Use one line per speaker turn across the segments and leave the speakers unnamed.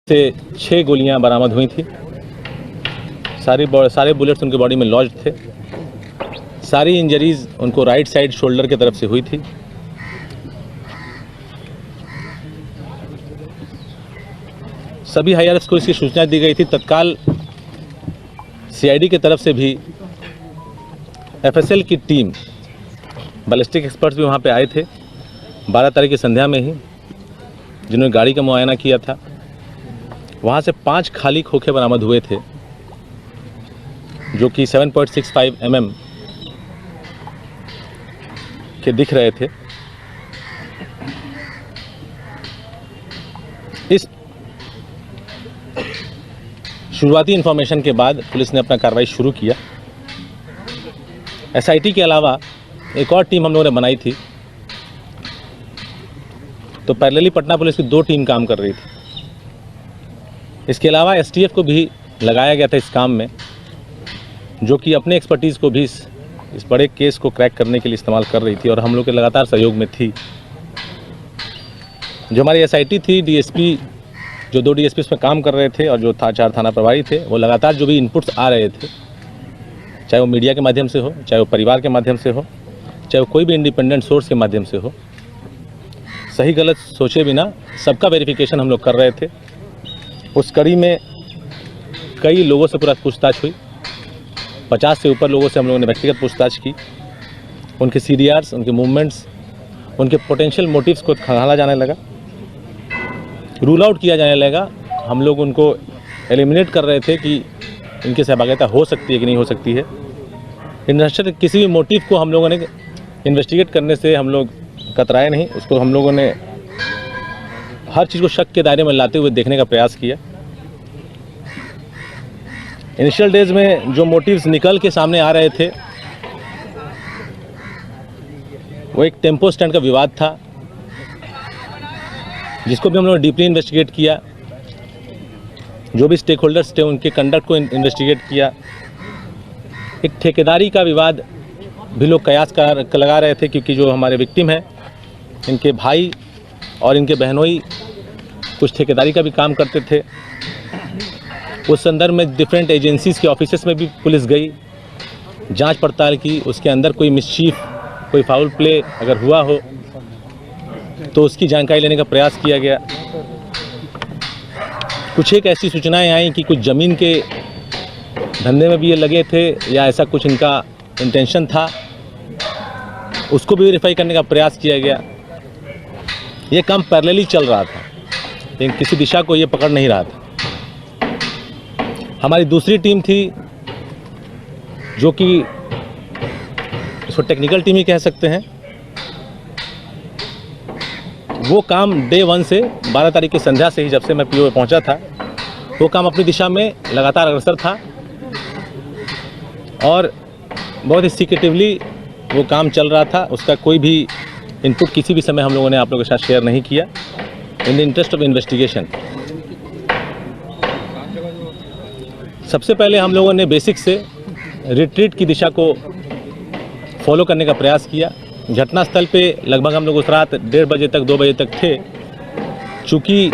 से 6 गोलियां बरामद हुई थी। सारे बुलेट्स उनके बॉडी में लॉज्ड थे। सारी इंजरीज उनको राइट साइड शोल्डर की तरफ से हुई थी। सभी हायर्स को इसकी सूचना दी गई थी। तत्काल सीआईडी की तरफ से भी एफएसएल की टीम, बैलिस्टिक एक्सपर्ट्स भी वहां पे आए थे 12 तारीख की संध्या में ही, जिन्होंने गाड़ी का मुआयना किया था। वहाँ से 5 खाली खोखे बरामद हुए थे जो कि 7.65 mm के दिख रहे थे। इस शुरुआती इंफॉर्मेशन के बाद पुलिस ने अपना कार्रवाई शुरू किया। एसआईटी के अलावा एक और टीम हम लोगों ने बनाई थी, तो पैरेलली पटना पुलिस की 2 टीम काम कर रही थी। इसके अलावा एसटीएफ को भी लगाया गया था इस काम में, जो कि अपने एक्सपर्टीज़ को भी इस बड़े केस को क्रैक करने के लिए इस्तेमाल कर रही थी और हम लोग के लगातार सहयोग में थी। जो हमारी एसआईटी थी, डीएसपी, जो 2 डीएसपी इसमें काम कर रहे थे और जो 4 थाना प्रभारी थे, वो लगातार जो भी इनपुट्स आ रहे थे, चाहे वो मीडिया के माध्यम से हो, चाहे वो परिवार के माध्यम से हो, चाहे वो कोई भी इंडिपेंडेंट सोर्स के माध्यम से हो, सही गलत सोचे बिना सबका वेरिफिकेशन हम लोग कर रहे थे। उस कड़ी में कई लोगों से पूरा पूछताछ हुई। 50 से ऊपर लोगों से हम लोगों ने व्यक्तिगत पूछताछ की। उनके सीडीआर्स, उनके मूवमेंट्स, उनके पोटेंशियल मोटिव्स को खंगाला जाने लगा, रूल आउट किया जाने लगा। हम लोग उनको एलिमिनेट कर रहे थे कि इनकी सहभागिता हो सकती है कि नहीं हो सकती है। इंडस्ट्रियल किसी भी मोटिव को हम लोगों ने इन्वेस्टिगेट करने से हम लोग कतराए नहीं। उसको हम लोगों ने हर चीज़ को शक के दायरे में लाते हुए देखने का प्रयास किया। इनिशियल डेज में जो मोटिव्स निकल के सामने आ रहे थे, वो एक टेम्पो स्टैंड का विवाद था, जिसको भी हम लोगों ने डीपली इन्वेस्टिगेट किया। जो भी स्टेक होल्डर्स थे, उनके कंडक्ट को इन्वेस्टिगेट किया। एक ठेकेदारी का विवाद भी लोग कयास लगा रहे थे, क्योंकि जो हमारे विक्टिम हैं, इनके भाई और इनके बहनोई कुछ ठेकेदारी का भी काम करते थे। उस संदर्भ में डिफरेंट एजेंसीज़ के ऑफिसेस में भी पुलिस गई, जांच पड़ताल की। उसके अंदर कोई मिसचीफ, कोई फाउल प्ले अगर हुआ हो तो उसकी जानकारी लेने का प्रयास किया गया। कुछ एक ऐसी सूचनाएं आई कि कुछ ज़मीन के धंधे में भी ये लगे थे या ऐसा कुछ इनका इंटेंशन था, उसको भी वेरीफाई करने का प्रयास किया गया। ये काम पैरेलली चल रहा था, लेकिन किसी दिशा को ये पकड़ नहीं रहा था। हमारी दूसरी टीम थी, जो कि इसको टेक्निकल टीम ही कह सकते हैं। वो काम डे 1 से 12 तारीख की संध्या से ही, जब से मैं पीओ पहुंचा था, वो काम अपनी दिशा में लगातार अग्रसर था और बहुत ही सीक्रेटिवली वो काम चल रहा था। उसका कोई भी इनपुट किसी भी समय हम लोगों ने आप लोगों के साथ शेयर नहीं किया, in the interest of investigation. सबसे पहले हम लोगों ने बेसिक से रिट्रीट की दिशा को फॉलो करने का प्रयास किया। घटनास्थल पे लगभग हम लोग उस रात 1:30 बजे तक, 2 बजे तक थे। चूँकि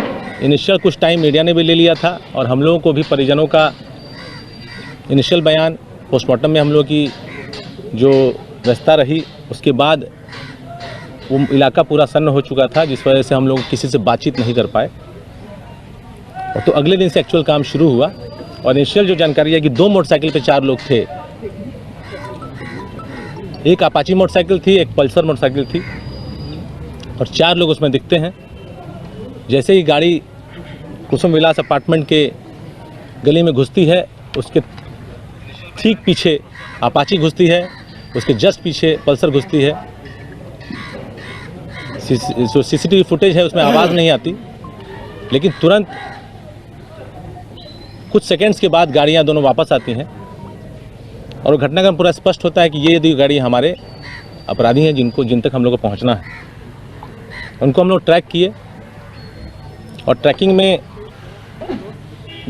इनिशियल कुछ टाइम मीडिया ने भी ले लिया था और हम लोगों को भी परिजनों का इनिशियल बयान, पोस्टमार्टम में हम लोग की जो व्यवस्था रही, उसके बाद वो इलाका पूरा सन्न हो चुका था, जिस वजह से हम लोग किसी से बातचीत नहीं कर पाए। तो अगले दिन से एक्चुअल काम शुरू हुआ और इनिशियल जो जानकारी है कि 2 मोटरसाइकिल पे 4 लोग थे। एक अपाची मोटरसाइकिल थी, एक पल्सर मोटरसाइकिल थी और 4 लोग उसमें दिखते हैं। जैसे ही गाड़ी कुसुम विलास अपार्टमेंट के गली में घुसती है, उसके ठीक पीछे अपाची घुसती है, उसके जस्ट पीछे पल्सर घुसती है। जो सीसीटीवी फुटेज है उसमें आवाज़ नहीं आती, लेकिन तुरंत कुछ सेकंड्स के बाद गाड़ियां दोनों वापस आती हैं और घटनाक्रम पूरा स्पष्ट होता है कि ये यदि गाड़ी हमारे अपराधी हैं जिन तक हम लोग को पहुंचना है। उनको हम लोग ट्रैक किए और ट्रैकिंग में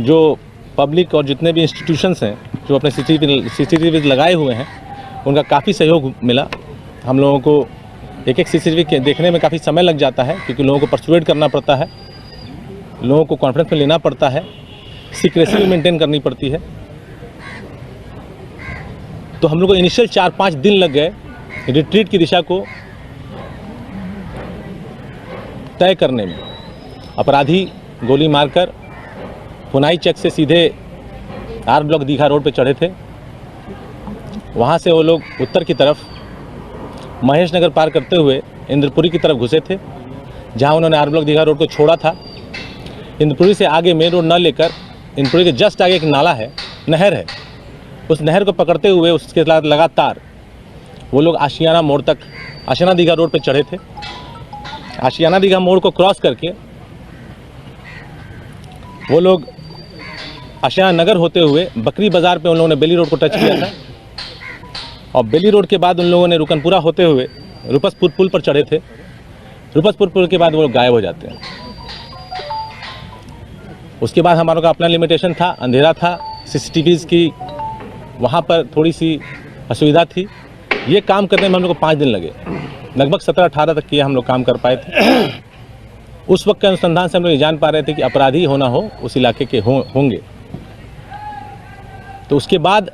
जो पब्लिक और जितने भी इंस्टीट्यूशंस हैं जो अपने सीसीटीवी लगाए हुए हैं, उनका काफ़ी सहयोग मिला। हम लोगों को एक सीसीटीवी के देखने में काफ़ी समय लग जाता है, क्योंकि लोगों को परसुएड करना पड़ता है। लोगों को कॉन्फ्रेंस में लेना पड़ता है, सीक्रेसी भी मेंटेन करनी पड़ती है। तो हम लोग को इनिशियल 4-5 दिन लग गए रिट्रीट की दिशा को तय करने में। अपराधी गोली मारकर पुनाई चेक से सीधे आर ब्लॉक दीघा रोड पे चढ़े थे। वहाँ से वो लोग उत्तर की तरफ महेश नगर पार करते हुए इंद्रपुरी की तरफ घुसे थे, जहाँ उन्होंने आर ब्लॉक दीघा रोड को छोड़ा था। इंद्रपुरी से आगे मेन रोड न लेकर इंद्रपुरी के जस्ट आगे एक नाला है, नहर है, उस नहर को पकड़ते हुए उसके साथ लगातार वो लोग आशियाना मोड़ तक, आशियाना दीघा रोड पे चढ़े थे। आशियाना दीघा मोड़ को क्रॉस करके वो लोग आशियाना नगर होते हुए बकरी बाज़ार पे उन लोगों ने बेली रोड को टच किया था, और बेली रोड के बाद उन लोगों ने रुकनपुरा होते हुए रूपसपुर पुल पर चढ़े थे। रूपसपुर पुल के बाद वो लोग गायब हो जाते हैं। उसके बाद हमारों का अपना लिमिटेशन था, अंधेरा था, CCTVs की वहाँ पर थोड़ी सी असुविधा थी। ये काम करने में हम लोग को 5 दिन लगे, लगभग 17-18 तक किया हम लोग काम कर पाए थे। उस वक्त के अनुसंधान से हम लोग ये जान पा रहे थे कि अपराधी होना हो उस इलाके के होंगे। तो उसके बाद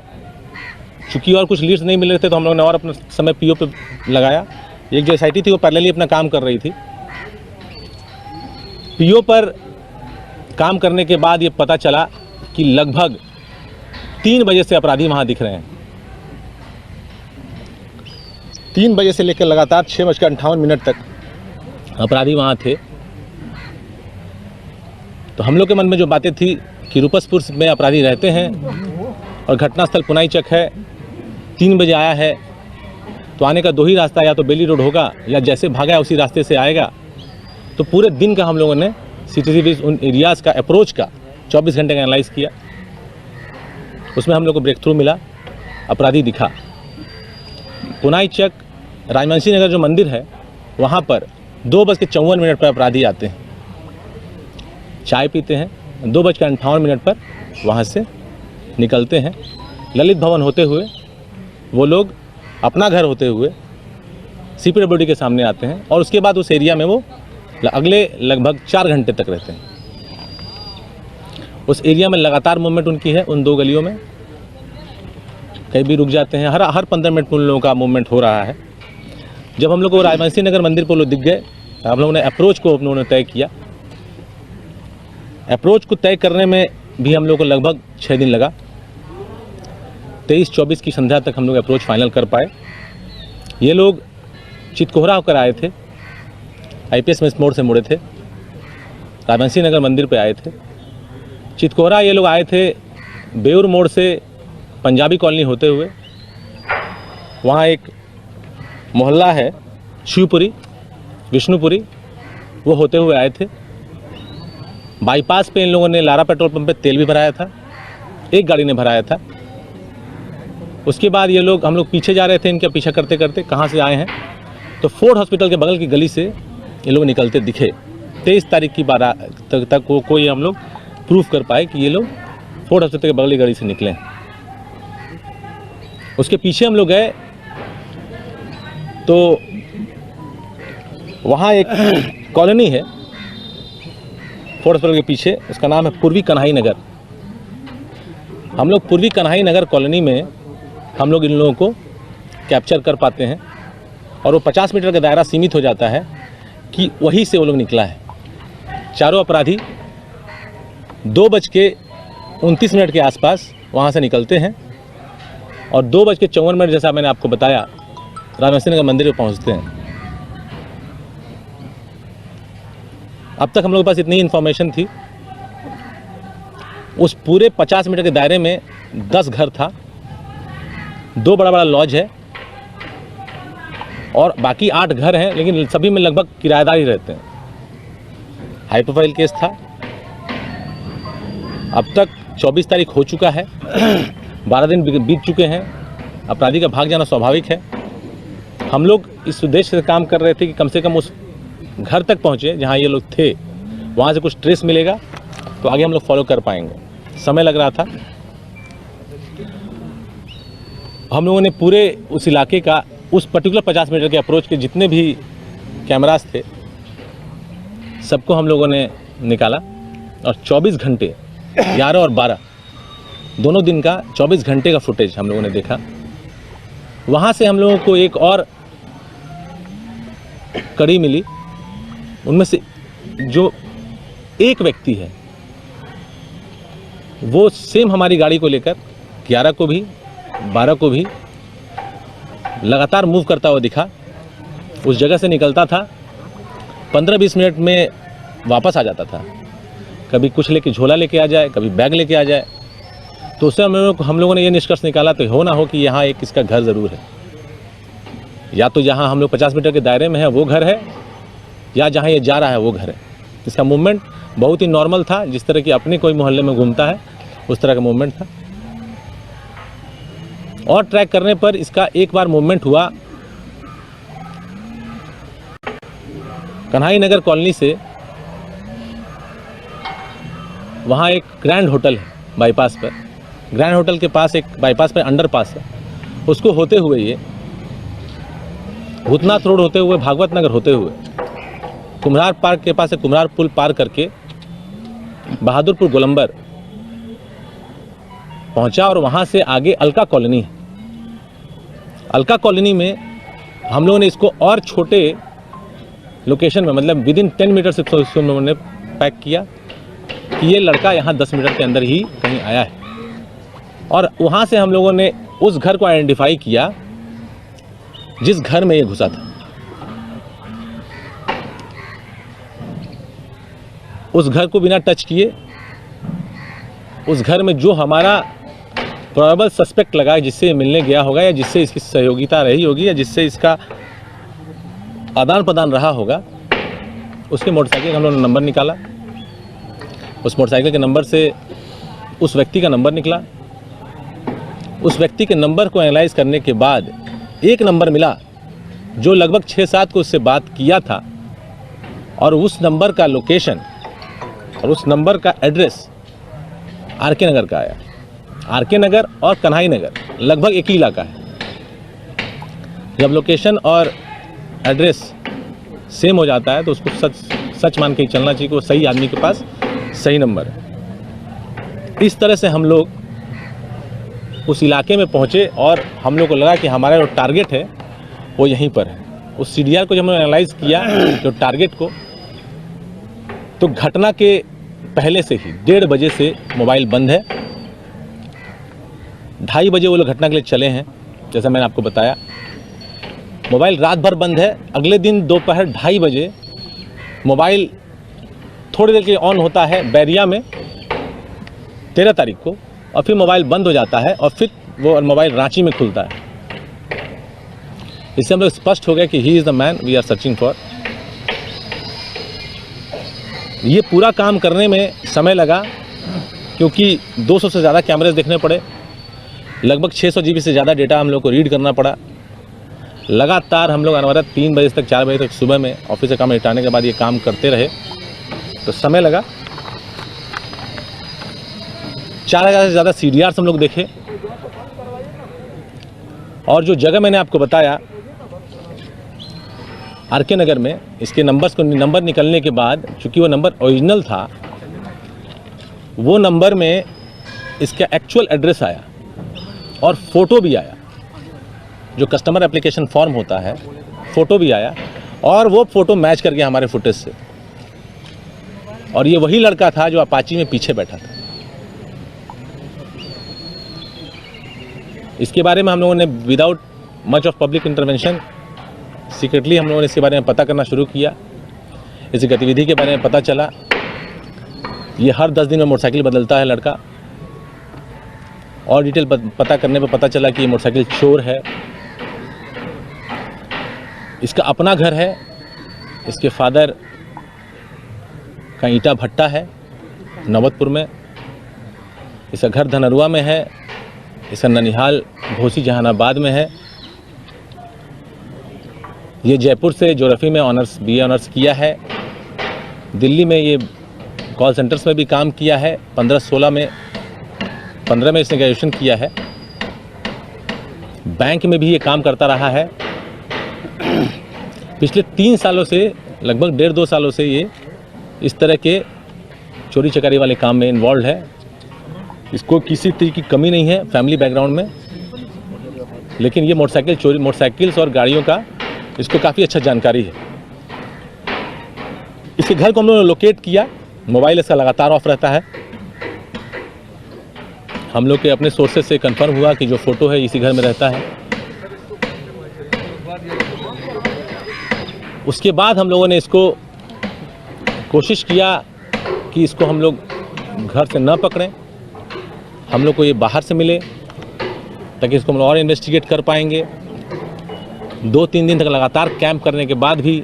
चूँकि और कुछ लीड्स नहीं मिल रहे थे, तो हम लोगों ने और अपना समय PO पे लगाया। एक जो SIT थी वो पैरेलली अपना काम कर रही थी। PO पर काम करने के बाद ये पता चला कि लगभग 3 बजे से अपराधी वहाँ दिख रहे हैं। 3 बजे से लेकर लगातार 6:58 तक अपराधी वहाँ थे। तो हम लोग के मन में जो बातें थी कि रूपसपुर में अपराधी रहते हैं और घटनास्थल पुनाई चक है, 3 बजे आया है, तो आने का 2 ही रास्ता, या तो बेली रोड होगा या जैसे भागा है उसी रास्ते से आएगा। तो पूरे दिन का हम लोगों ने CCTV उन एरियाज़ का अप्रोच का 24 घंटे का एनालाइज किया। उसमें हम लोग को ब्रेक थ्रू मिला, अपराधी दिखा। पुनाई चक राजवंशी नगर जो मंदिर है वहाँ पर 2:54 पर अपराधी आते हैं, चाय पीते हैं, 2:58 पर वहाँ से निकलते हैं। ललित भवन होते हुए वो लोग अपना घर होते हुए CPWD के सामने आते हैं, और उसके बाद उस एरिया में वो अगले लगभग 4 घंटे तक रहते हैं। उस एरिया में लगातार मूवमेंट उनकी है, उन 2 गलियों में कहीं भी रुक जाते हैं। हर 15 मिनट में उन लोगों का मूवमेंट हो रहा है। जब हम लोग को राजवंशी नगर मंदिर पर लोग दिख गए, हम लोगों ने अप्रोच को हम लोगों ने तय किया। अप्रोच को तय करने में भी हम लोग को लगभग 6 दिन लगा। 23-24 की संध्या तक हम लोग अप्रोच फाइनल कर पाए। ये लोग चितकोहरा होकर आए थे, IPS में इस मोड़ से मुड़े थे, राजवंशी नगर मंदिर पे आए थे। चितकोहरा ये लोग आए थे बेउर मोड़ से पंजाबी कॉलोनी होते हुए, वहाँ एक मोहल्ला है शिवपुरी, विष्णुपुरी, वो होते हुए आए थे। बाईपास पे इन लोगों ने लारा पेट्रोल पंप पे तेल भी भराया था, एक गाड़ी ने भराया था। उसके बाद ये लोग, हम लोग पीछे जा रहे थे, इनका पीछा करते करते कहाँ से आए हैं, तो फोर्ड हॉस्पिटल के बगल की गली से ये लोग निकलते दिखे। 23 तारीख की 12 तक कोई हम लोग प्रूफ कर पाए कि ये लोग फोर्ड हॉस्पिटल के बगल की गली से निकले हैं। उसके पीछे हम लोग गए तो वहाँ एक कॉलोनी है फोर्ड हॉस्पिटल के पीछे, उसका नाम है पूर्वी कन्हाई नगर। हम लोग पूर्वी कन्हाई नगर कॉलोनी में हम लोग इन लोगों को कैप्चर कर पाते हैं, और वो 50 मीटर का दायरा सीमित हो जाता है कि वहीं से वो लोग निकला है। चारों अपराधी 2:29 के आसपास वहाँ से निकलते हैं, और 2:54 जैसा मैंने आपको बताया राजवंशी नगर मंदिर में पहुँचते हैं। अब तक हम लोग के पास इतनी इन्फॉर्मेशन थी। उस पूरे 50 मीटर के दायरे में 10 घर था, 2 बड़ा लॉज है, और बाकी 8 घर हैं, लेकिन सभी में लगभग किराएदार ही रहते हैं। हाई प्रोफाइल केस था। अब तक 24 तारीख हो चुका है, 12 दिन बीत चुके हैं। अपराधी का भाग जाना स्वाभाविक है। हम लोग इस उद्देश्य से काम कर रहे थे कि कम से कम उस घर तक पहुँचे जहाँ ये लोग थे, वहाँ से कुछ ट्रेस मिलेगा तो आगे हम लोग फॉलो कर पाएंगे। समय लग रहा था। हम लोगों ने पूरे उस इलाके का, उस पर्टिकुलर 50 मीटर के अप्रोच के जितने भी कैमरास थे, सबको हम लोगों ने निकाला। और 24 घंटे 11 और 12 दोनों दिन का 24 घंटे का फुटेज हम लोगों ने देखा। वहाँ से हम लोगों को एक और कड़ी मिली, उनमें से जो एक व्यक्ति है वो सेम हमारी गाड़ी को लेकर 11 को भी 12 को भी लगातार मूव करता हुआ दिखा। उस जगह से निकलता था, 15-20 मिनट में वापस आ जाता था। कभी कुछ लेके झोला लेके आ जाए, कभी बैग लेके आ जाए। तो उससे हम लोगों ने ये निष्कर्ष निकाला तो हो ना हो कि यहाँ एक इसका घर ज़रूर है। या तो जहाँ हम लोग 50 मीटर के दायरे में है वो घर है, या जहाँ ये जा रहा है वो घर है। इसका मूवमेंट बहुत ही नॉर्मल था, जिस तरह की अपने कोई मोहल्ले में घूमता है उस तरह का मूवमेंट था। और ट्रैक करने पर इसका एक बार मूवमेंट हुआ कन्हाई नगर कॉलोनी से। वहाँ एक ग्रैंड होटल है बाईपास पर, ग्रैंड होटल के पास एक बाईपास पर अंडरपास है, उसको होते हुए ये भूतनाथ रोड होते हुए भागवत नगर होते हुए कुम्हार पार्क के पास से कुम्हार पुल पार करके बहादुरपुर गोलंबर पहुंचा। और वहां से आगे अलका कॉलोनी है। अलका कॉलोनी में हम लोगों ने इसको और छोटे लोकेशन में, मतलब विदिन 10 मीटर से हम लोगों ने पैक किया कि ये लड़का यहाँ 10 मीटर के अंदर ही कहीं आया है। और वहाँ से हम लोगों ने उस घर को आइडेंटिफाई किया जिस घर में ये घुसा था। उस घर को बिना टच किए, उस घर में जो हमारा प्रोबेबल सस्पेक्ट लगा, जिससे मिलने गया होगा या जिससे इसकी सहयोगिता रही होगी या जिससे इसका आदान प्रदान रहा होगा, उसके मोटरसाइकिल का हम लोगों ने नंबर निकाला। उस मोटरसाइकिल के नंबर से उस व्यक्ति का नंबर निकला। उस व्यक्ति के नंबर को एनालाइज करने के बाद एक नंबर मिला जो लगभग 6-7 को उससे बात किया था, और उस नंबर का लोकेशन और उस नंबर का एड्रेस आरके नगर का आया। आरके नगर और कन्हाई नगर लगभग एक ही इलाका है। जब लोकेशन और एड्रेस सेम हो जाता है तो उसको सच मान के ही चलना चाहिए कि वो सही आदमी के पास सही नंबर है। इस तरह से हम लोग उस इलाके में पहुंचे और हम लोग को लगा कि हमारा जो टारगेट है वो यहीं पर है। उस सीडीआर को जब हमने एनालाइज किया जो टारगेट को, तो घटना के पहले से ही 1:30 बजे से मोबाइल बंद है। 2:30 बजे वो लोग घटना के लिए चले हैं, जैसा मैंने आपको बताया। मोबाइल रात भर बंद है। अगले दिन दोपहर 2:30 बजे मोबाइल थोड़ी देर के लिए ऑन होता है बैरिया में 13 तारीख को, और फिर मोबाइल बंद हो जाता है और फिर वो मोबाइल रांची में खुलता है। इससे हम लोग स्पष्ट हो गया कि he is the man we are searching for. ये पूरा काम करने में समय लगा क्योंकि 200 से ज़्यादा कैमरेज देखने पड़े, लगभग 600 GB से ज़्यादा डेटा हम लोग को रीड करना पड़ा। लगातार हम लोग अनवरत 3 बजे तक 4 बजे तक सुबह में ऑफिस से काम निपटाने के बाद ये काम करते रहे, तो समय लगा। 4000 से ज़्यादा CDRs हम लोग देखे। और जो जगह मैंने आपको बताया आरके नगर में, इसके नंबर निकलने के बाद, चूँकि वो नंबर ओरिजिनल था, वो नंबर में इसका एक्चुअल एड्रेस आया और फ़ोटो भी आया। जो कस्टमर एप्लीकेशन फॉर्म होता है, फ़ोटो भी आया, और वो फ़ोटो मैच कर गया हमारे फुटेज से। और ये वही लड़का था जो अपाची में पीछे बैठा था। इसके बारे में हम लोगों ने without much of public intervention secretly हम लोगों ने इसके बारे में पता करना शुरू किया। इस गतिविधि के बारे में पता चला। ये हर 10 दिन में मोटरसाइकिल बदलता है लड़का, और डिटेल पता करने पर पता चला कि ये मोटरसाइकिल चोर है। इसका अपना घर है, इसके फादर का ईंटा भट्टा है नौबतपुर में, इसका घर धनरुआ में है, इसका ननिहाल घोसी जहानाबाद में है। ये जयपुर से ज्योग्राफी में BA ऑनर्स किया है। दिल्ली में ये कॉल सेंटर्स में भी काम किया है। 15 में इसने ग्रेजुएशन किया है। बैंक में भी ये काम करता रहा है। पिछले 3 सालों से, लगभग 1.5-2 सालों से ये इस तरह के चोरी चकारी वाले काम में इन्वॉल्व है। इसको किसी तरह की कमी नहीं है फैमिली बैकग्राउंड में, लेकिन ये मोटरसाइकिल्स और गाड़ियों का इसको काफ़ी अच्छा जानकारी है। इसके घर को हम लोगों ने लोकेट किया, मोबाइल इसका लगातार ऑफ रहता है। हम लोग के अपने सोर्सेज से कंफर्म हुआ कि जो फोटो है इसी घर में रहता है। उसके बाद हम लोगों ने इसको कोशिश किया कि इसको हम लोग घर से न पकड़ें, हम लोग को ये बाहर से मिले ताकि इसको हम लोग और इन्वेस्टिगेट कर पाएंगे। 2-3 दिन तक लगातार कैंप करने के बाद भी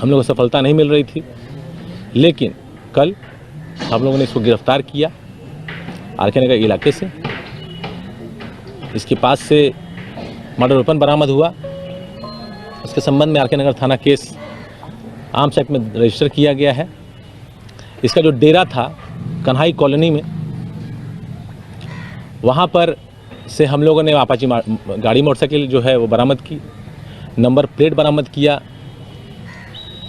हम लोगों को सफलता नहीं मिल रही थी, लेकिन कल हम लोगों ने इसको गिरफ्तार किया आरके नगर इलाके से। इसके पास से मर्डर वेपन बरामद हुआ। उसके संबंध में आरके नगर थाना केस आर्म्स एक्ट में रजिस्टर किया गया है। इसका जो डेरा था कन्हाई कॉलोनी में, वहाँ पर से हम लोगों ने अपाची गाड़ी मोटरसाइकिल जो है वो बरामद की, नंबर प्लेट बरामद किया।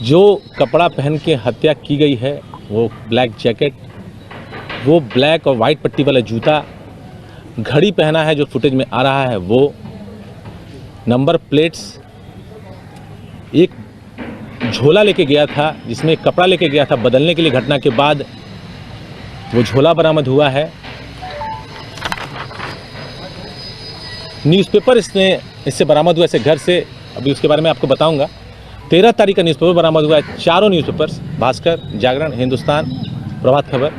जो कपड़ा पहन के हत्या की गई है वो ब्लैक जैकेट, वो ब्लैक और वाइट पट्टी वाला जूता, घड़ी पहना है जो फुटेज में आ रहा है वो, नंबर प्लेट्स, एक झोला लेके गया था जिसमें एक कपड़ा लेके गया था बदलने के लिए घटना के बाद, वो झोला बरामद हुआ है। न्यूज़पेपर इससे बरामद हुआ, इससे घर से, अभी उसके बारे में आपको बताऊंगा। 13 तारीख का न्यूज़पेपर बरामद हुआ है। चारों न्यूज़पेपर्स, भास्कर, जागरण, हिंदुस्तान, प्रभात खबर।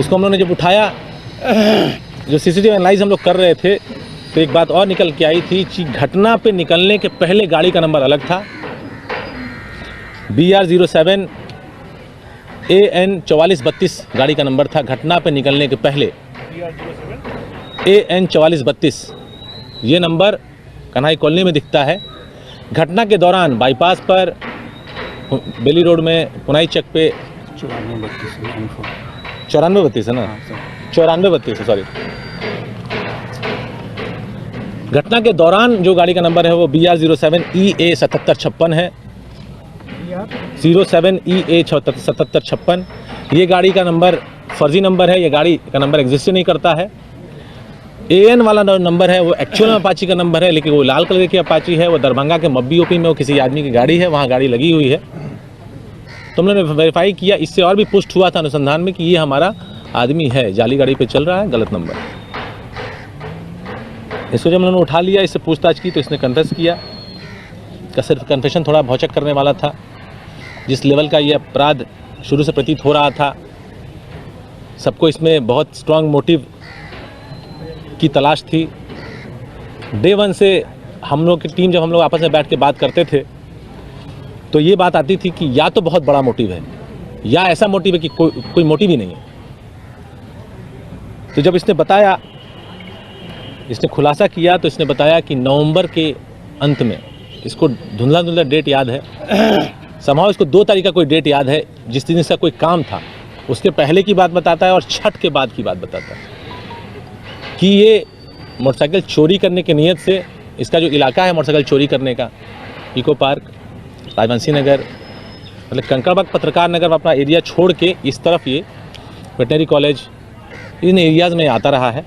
इसको हम लोगों ने जब उठाया, जो सीसीटीवी एनालाइज हम लोग कर रहे थे, तो एक बात और निकल के आई थी कि घटना पे निकलने के पहले गाड़ी का नंबर अलग था। BR07 AN 4432 गाड़ी का नंबर था घटना पे निकलने के पहले। AN 4432 ये नंबर कन्हाई कॉलोनी में दिखता है। घटना के दौरान बाईपास पर बेली रोड में पुनाई चक पे 9432 है ना, 9432 सॉरी। घटना के दौरान जो गाड़ी का नंबर है वो BR07 EA 7756 है। 07 EA 7756 ये गाड़ी का नंबर फर्जी नंबर है, ये गाड़ी का नंबर एग्जिस्ट नहीं करता है। AN वाला नंबर है वो एक्चुअल में अपाची का नंबर है, लेकिन वो लाल कलर की अपाची है। वो दरभंगा के मब्बी ओपी में वो किसी आदमी की गाड़ी है, वहाँ गाड़ी लगी हुई है। तो हमने वेरीफाई किया, इससे और भी पुष्ट हुआ था अनुसंधान में कि ये हमारा आदमी है, जाली गाड़ी पे चल रहा है, गलत नंबर। इसको जब उन्होंने उठा लिया, इससे पूछताछ की तो इसने कन्फेस किया। का सिर्फ कन्फेशन थोड़ा भौचक करने वाला था। जिस लेवल का ये अपराध शुरू से प्रतीत हो रहा था, सबको इसमें बहुत स्ट्रांग मोटिव की तलाश थी। डे 1 से हम लोग की टीम, जब हम लोग आपस में बैठ के बात करते थे, तो ये बात आती थी कि या तो बहुत बड़ा मोटिव है या ऐसा मोटिव है कि कोई मोटिव ही नहीं है। तो जब इसने बताया, इसने खुलासा किया, तो इसने बताया कि नवंबर के अंत में, इसको धुंधला धुंधला डेट याद है, समहाउ इसको 2 तारीख का कोई डेट याद है जिस दिन इसका कोई काम था, उसके पहले की बात बताता है और छठ के बाद की बात बताता है कि ये मोटरसाइकिल चोरी करने की नीयत से, इसका जो इलाका है मोटरसाइकिल चोरी करने का, इको पार्क, राजवंशी नगर, मतलब कंकड़बाग, पत्रकार नगर, अपना एरिया छोड़ के इस तरफ ये वेटनरी कॉलेज, इन एरियाज़ में आता रहा है।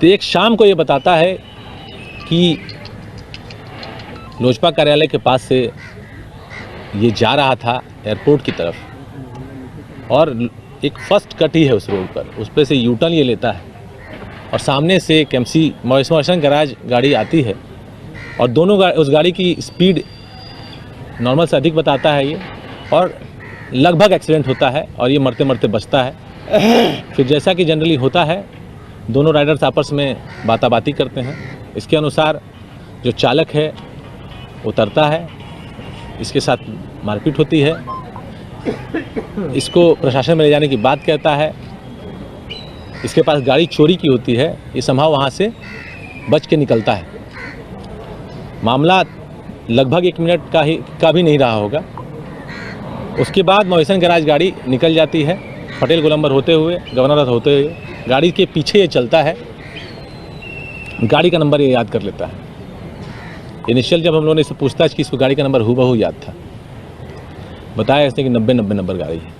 तो एक शाम को ये बताता है कि लोजपा कार्यालय के पास से ये जा रहा था एयरपोर्ट की तरफ, और एक फर्स्ट कट ही है उस रोड पर, उस पर से यूटर्न ये लेता है और सामने से एक MC मॉइसन गैराज गाड़ी आती है, और दोनों उस गाड़ी की स्पीड नॉर्मल से अधिक बताता है ये, और लगभग एक्सीडेंट होता है और ये मरते मरते बचता है। फिर जैसा कि जनरली होता है, दोनों राइडर्स आपस में बाताबाती करते हैं। इसके अनुसार जो चालक है उतरता है, इसके साथ मारपीट होती है, इसको प्रशासन में ले जाने की बात कहता है। इसके पास गाड़ी चोरी की होती है, ये संभव वहाँ से बच के निकलता है। मामला लगभग 1 मिनट का भी नहीं रहा होगा। उसके बाद मॉइसन गैराज गाड़ी निकल जाती है, पटेल गोलंबर होते हुए, गवर्नर होते हुए, गाड़ी के पीछे ये चलता है। गाड़ी का नंबर ये याद कर लेता है। इनिशियल जब हम लोगों ने इससे पूछताछ की, इसको गाड़ी का नंबर हूबहू याद था। बताया इसने कि 90 नंबर गाड़ी है,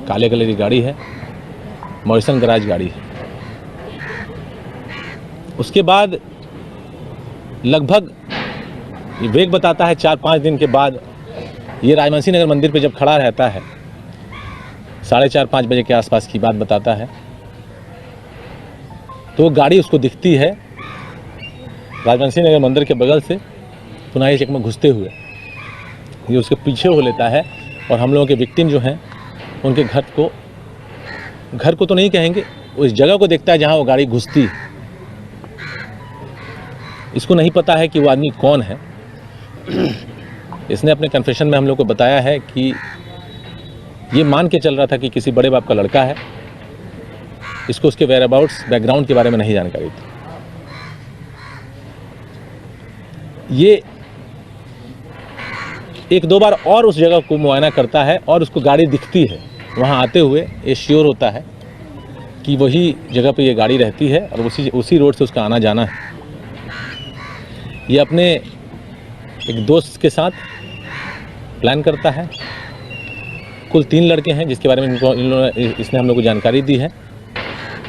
काले कलर की गाड़ी है, मॉरिसन गराज गाड़ी है। उसके बाद लगभग विवेक बताता है 4-5 दिन के बाद ये राजवंशी नगर मंदिर पे जब खड़ा रहता है, 4:30-5 बजे के आसपास की बात बताता है, तो गाड़ी उसको दिखती है राजवंशी नगर मंदिर के बगल से पुनाई चक में घुसते हुए। ये उसके पीछे हो लेता है और हम लोगों के विक्टिम जो हैं उनके घर को तो नहीं कहेंगे, उस जगह को देखता है जहां वो गाड़ी घुसती। इसको नहीं पता है कि वो आदमी कौन है। इसने अपने कन्फेशन में हम लोग को बताया है कि ये मान के चल रहा था कि किसी बड़े बाप का लड़का है, इसको उसके वेयर अबाउट्स बैकग्राउंड के बारे में नहीं जानकारी थी। ये 1-2 बार और उस जगह को मुआयना करता है और उसको गाड़ी दिखती है। वहाँ आते हुए ये श्योर होता है कि वही जगह पे ये गाड़ी रहती है और उसी रोड से उसका आना जाना है। ये अपने एक दोस्त के साथ प्लान करता है। कुल 3 लड़के हैं जिसके बारे में इसने हम लोग को जानकारी दी है।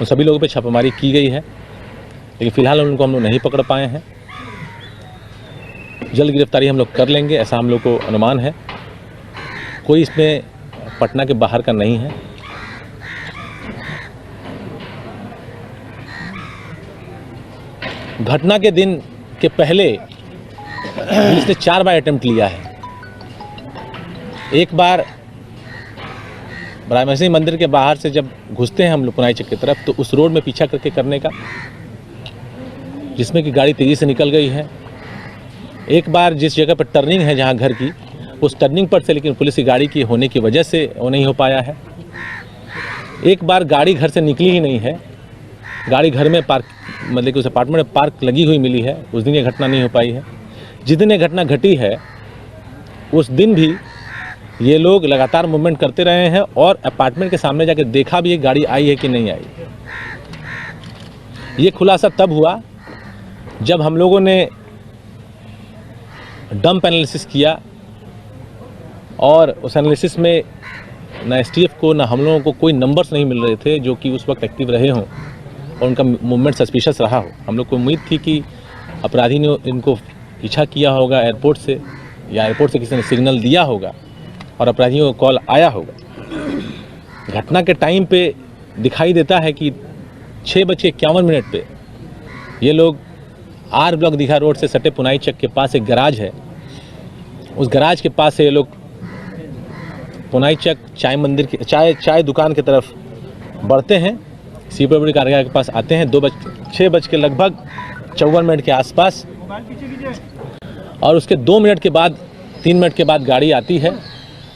उन सभी लोगों पे छापेमारी की गई है, लेकिन फ़िलहाल उनको हम लोग नहीं पकड़ पाए हैं। जल्द गिरफ्तारी हम लोग कर लेंगे, ऐसा हम लोग को अनुमान है। कोई इसमें पटना के बाहर का नहीं है। घटना के दिन के पहले पुलिस ने 4 बार अटेम्प्ट लिया है। एक बार राजवंशी मंदिर के बाहर से जब घुसते हैं हम लोग पुनाई चक की तरफ, तो उस रोड में पीछा करके करने का, जिसमें कि गाड़ी तेज़ी से निकल गई है। एक बार जिस जगह पर टर्निंग है जहां घर की, उस टर्निंग पर से लेकिन पुलिस की गाड़ी की होने की वजह से वो नहीं हो पाया है। एक बार गाड़ी घर से निकली ही नहीं है, गाड़ी घर में पार्क, मतलब कि उस अपार्टमेंट में पार्क लगी हुई मिली है। उस दिन ये घटना नहीं हो पाई है। जिस दिन ये घटना घटी है उस दिन भी ये लोग लगातार मूवमेंट करते रहे हैं और अपार्टमेंट के सामने जाकर देखा भी है गाड़ी आई है कि नहीं आई। ये खुलासा तब हुआ जब हम लोगों ने डंप एनालिसिस किया और उस एनालिसिस में ना एसटीएफ को ना हम लोगों को कोई नंबर्स नहीं मिल रहे थे जो कि उस वक्त एक्टिव रहे हों और उनका मूवमेंट सस्पिशियस रहा हो। हम लोग को उम्मीद थी कि अपराधी ने इनको पीछा किया होगा एयरपोर्ट से, या एयरपोर्ट से किसी ने सिग्नल दिया होगा और अपराधियों को कॉल आया होगा। घटना के टाइम पे दिखाई देता है कि 6:51 पे ये लोग आर ब्लॉक दीघा रोड से सटे पुनाई चक के पास एक गराज है, उस गराज के पास से ये लोग पुनाई चक चाय मंदिर की चाय दुकान की तरफ बढ़ते हैं। सीपीडब्ल्यूडी कार्यालय के पास आते हैं 6:54 के आसपास, और उसके 2 मिनट के बाद 3 मिनट के बाद गाड़ी आती है